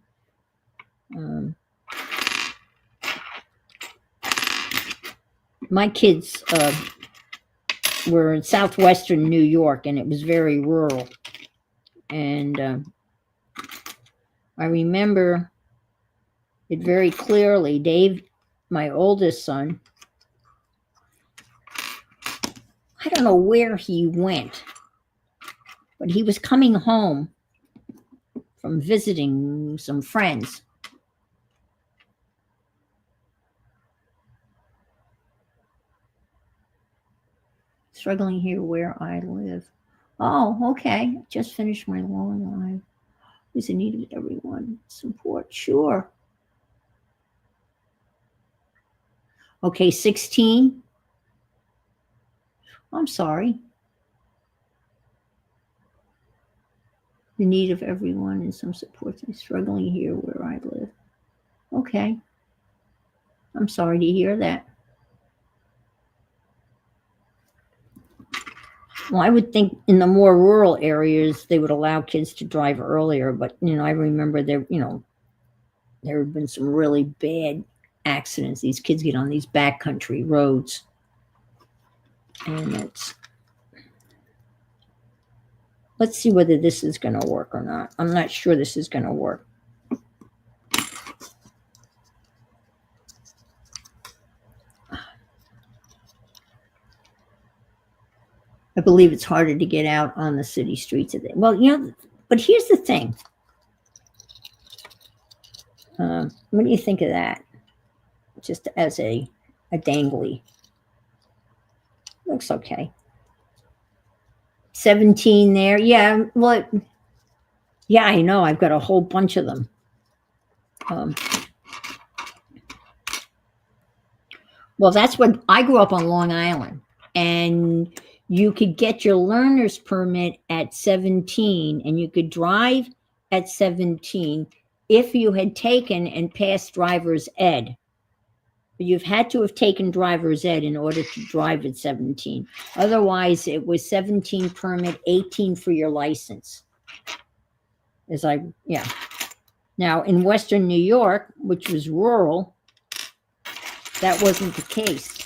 My kids were in southwestern New York, and it was very rural. And I remember it very clearly. Dave, my oldest son, I don't know where he went, but he was coming home from visiting some friends. Struggling here where I live. Oh, okay. Just finished my long life. Is in need of everyone support? Sure. Okay, 16. I'm sorry. The need of everyone and some support. I'm struggling here where I live. Okay. I'm sorry to hear that. Well, I would think in the more rural areas, they would allow kids to drive earlier. But, I remember there have been some really bad accidents. These kids get on these backcountry roads. And let's see whether this is going to work or not. I'm not sure this is going to work. I believe it's harder to get out on the city streets. Well, but here's the thing. What do you think of that? Just as a dangly. Looks okay. 17 there. Yeah, well, yeah, I know. I've got a whole bunch of them. Well, that's what I grew up on Long Island, and you could get your learner's permit at 17, and you could drive at 17 if you had taken and passed driver's ed. You've had to have taken driver's ed in order to drive at 17. Otherwise, it was 17 permit, 18 for your license. Yeah. Now, in Western New York, which was rural, that wasn't the case.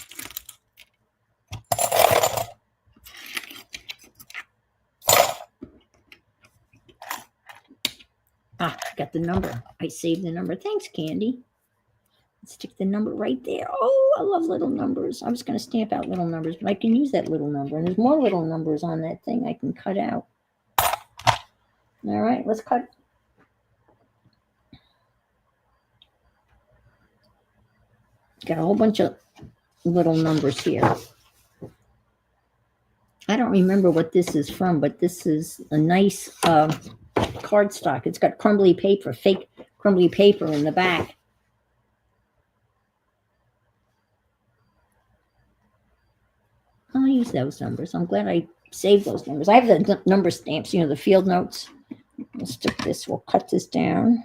Got the number. I saved the number. Thanks, Candy. Stick the number right there. Oh, I love little numbers. I was going to stamp out little numbers, but I can use that little number. And there's more little numbers on that thing I can cut out. All right, let's cut. Got a whole bunch of little numbers here. I don't remember what this is from, but this is a nice cardstock. It's got crumbly paper, fake crumbly paper in the back. I'll use those numbers. I'm glad I saved those numbers. I have the number stamps, the field notes. We'll stick this, we'll cut this down.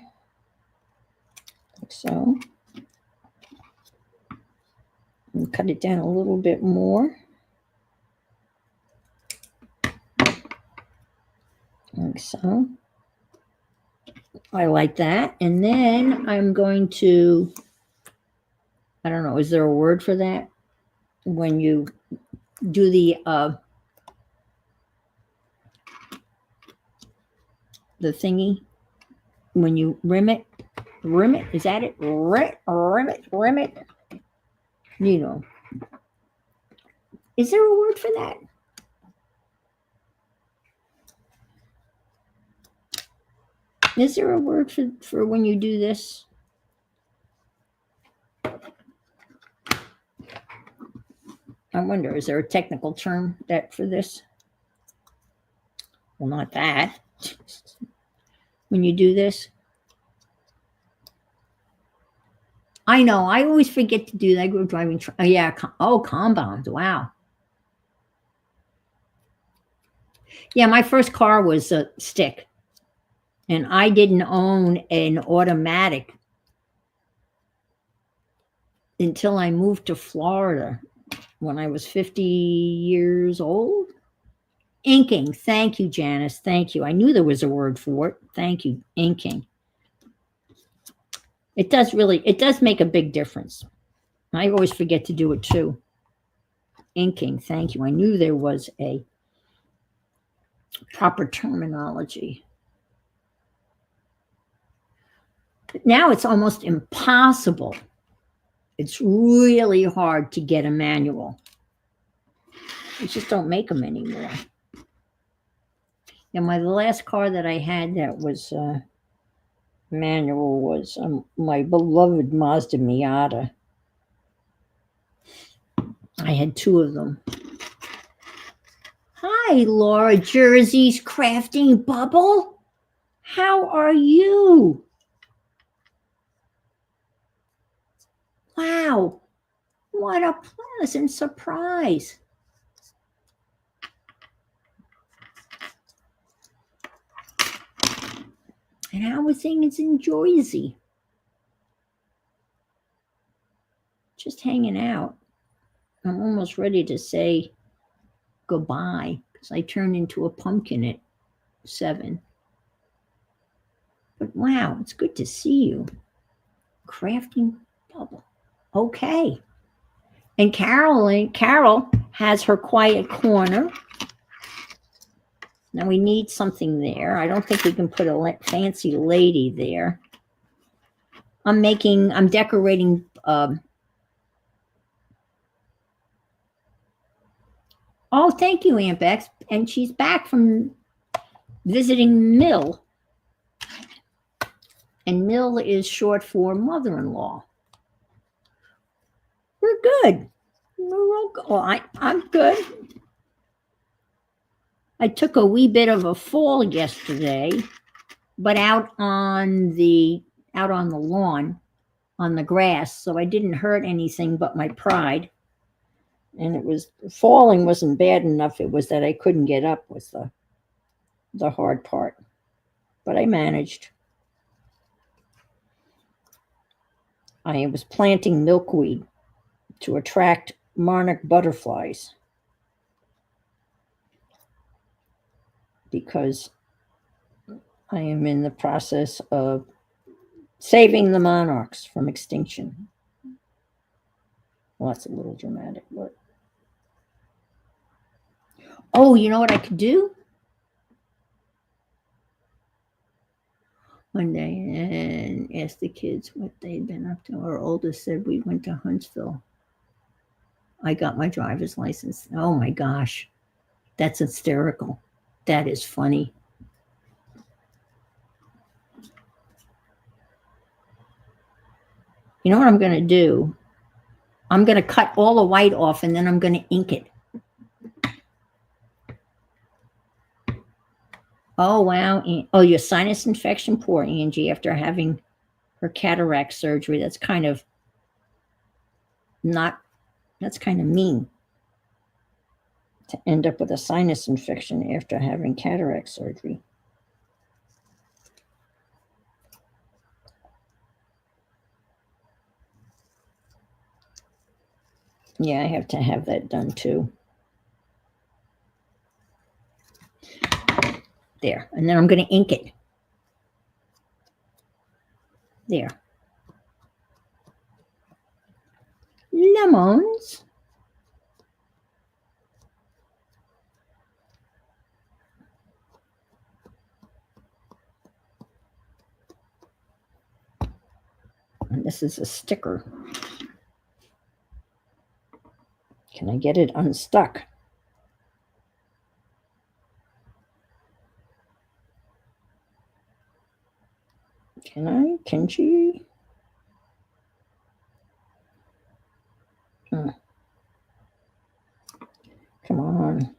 Like so. And cut it down a little bit more. Like so. I like that. And then I'm going to, I don't know, is there a word for that? When you do the thingy, when you rim it, is that it? Rim it. Is there a word for that? Is there a word for when you do this? I wonder, is there a technical term that for this? Well, not that. When you do this, I know. I always forget to do that. I grew up driving. Oh, yeah. Compound. Wow. Yeah, my first car was a stick, and I didn't own an automatic until I moved to Florida when I was 50 years old. Inking. Thank you, Janice. Thank you. I knew there was a word for it. Thank you. Inking. It does make a big difference. I always forget to do it too. Inking. Thank you. I knew there was a proper terminology. But now it's almost impossible. It's really hard to get a manual. They just don't make them anymore. And the last car that I had that was manual was my beloved Mazda Miata. I had two of them. Hi, Laura Jersey's Crafting Bubble. How are you? Wow, what a pleasant surprise. And how are things in Jersey? Just hanging out. I'm almost ready to say goodbye because I turned into a pumpkin at 7. But wow, it's good to see you. Crafting Bubble. Okay. And Carol has her quiet corner. Now we need something there. I don't think we can put a fancy lady there. I'm decorating oh, thank you, Aunt Bex. And she's back from visiting Mill. And Mill is short for mother-in-law. We're good. Well, I'm good. I took a wee bit of a fall yesterday, but out on the lawn, on the grass, so I didn't hurt anything but my pride. And falling wasn't bad enough. It was that I couldn't get up was the hard part. But I managed. I was planting milkweed to attract monarch butterflies because I am in the process of saving the monarchs from extinction. Well, that's a little dramatic, but oh, you know what I could do? One day and asked the kids what they'd been up to. Our oldest said, we went to Huntsville. I got my driver's license. Oh my gosh, that's hysterical. That is funny. You know what I'm going to do? I'm going to cut all the white off and then I'm going to ink it. Oh, wow. Oh, your sinus infection? Poor Angie, after having her cataract surgery. That's kind of mean to end up with a sinus infection after having cataract surgery. Yeah, I have to have that done too. There. And then I'm going to ink it. There. Lemons. And this is a sticker. Can I get it unstuck? Can she? Come on.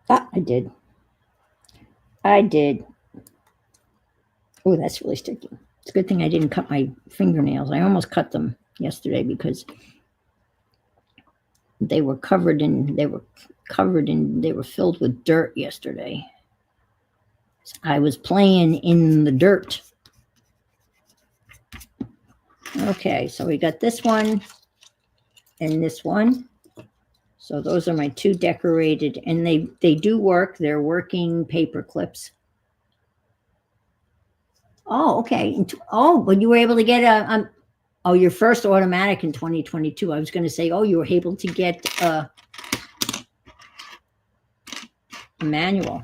Ah, I did. I did. Oh, that's really sticky. It's a good thing I didn't cut my fingernails. I almost cut them yesterday because they were filled with dirt yesterday. I was playing in the dirt. Okay, so we got this one and this one. So those are my two decorated, and they do work. They're working paper clips. Oh, okay. Oh, but you were able to get your first automatic in 2022. I was going to say, oh, you were able to get a manual.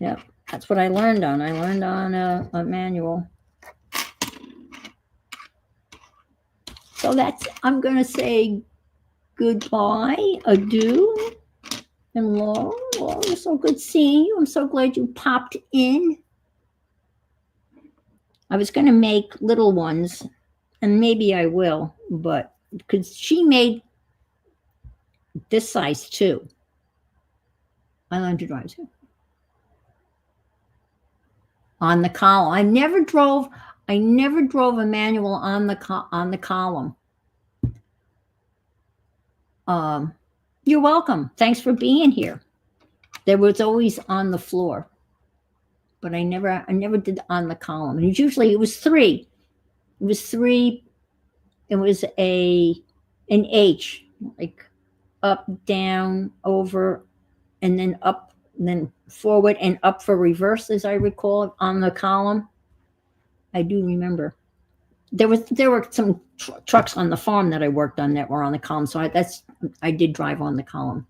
Yep, that's what I learned on. I learned on a manual. So I'm going to say goodbye, adieu. And Laura, it's so good seeing you. I'm so glad you popped in. I was going to make little ones, and maybe I will, but because she made this size too. I learned to drive too. On the column. I never drove a manual on the column. You're welcome. Thanks for being here. There was always on the floor, but I never did on the column. And usually it was three. It was three. It was an H, like up, down, over, and then up, and then forward and up for reverse, as I recall, on the column. I do remember. There were some trucks on the farm that I worked on that were on the column, so I did drive on the column.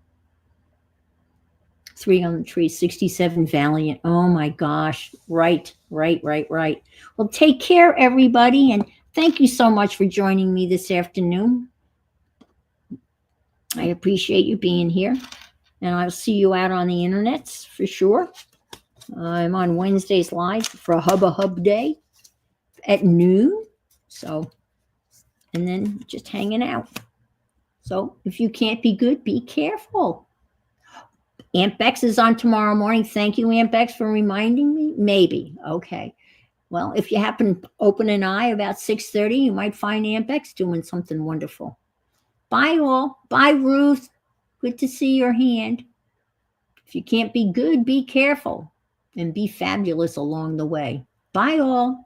3 on the tree, 67 Valiant. Oh my gosh. Right. Well, take care, everybody, and thank you so much for joining me this afternoon. I appreciate you being here, and I'll see you out on the internets for sure. I'm on Wednesdays live for Hubba Hub Day at noon. So, and then just hanging out. So if you can't be good, be careful. Aunt Bex is on tomorrow morning. Thank you, Aunt Bex, for reminding me. Maybe. Okay. Well, if you happen to open an eye about 6:30, you might find Aunt Bex doing something wonderful. Bye, all. Bye, Ruth. Good to see your hand. If you can't be good, be careful and be fabulous along the way. Bye, all.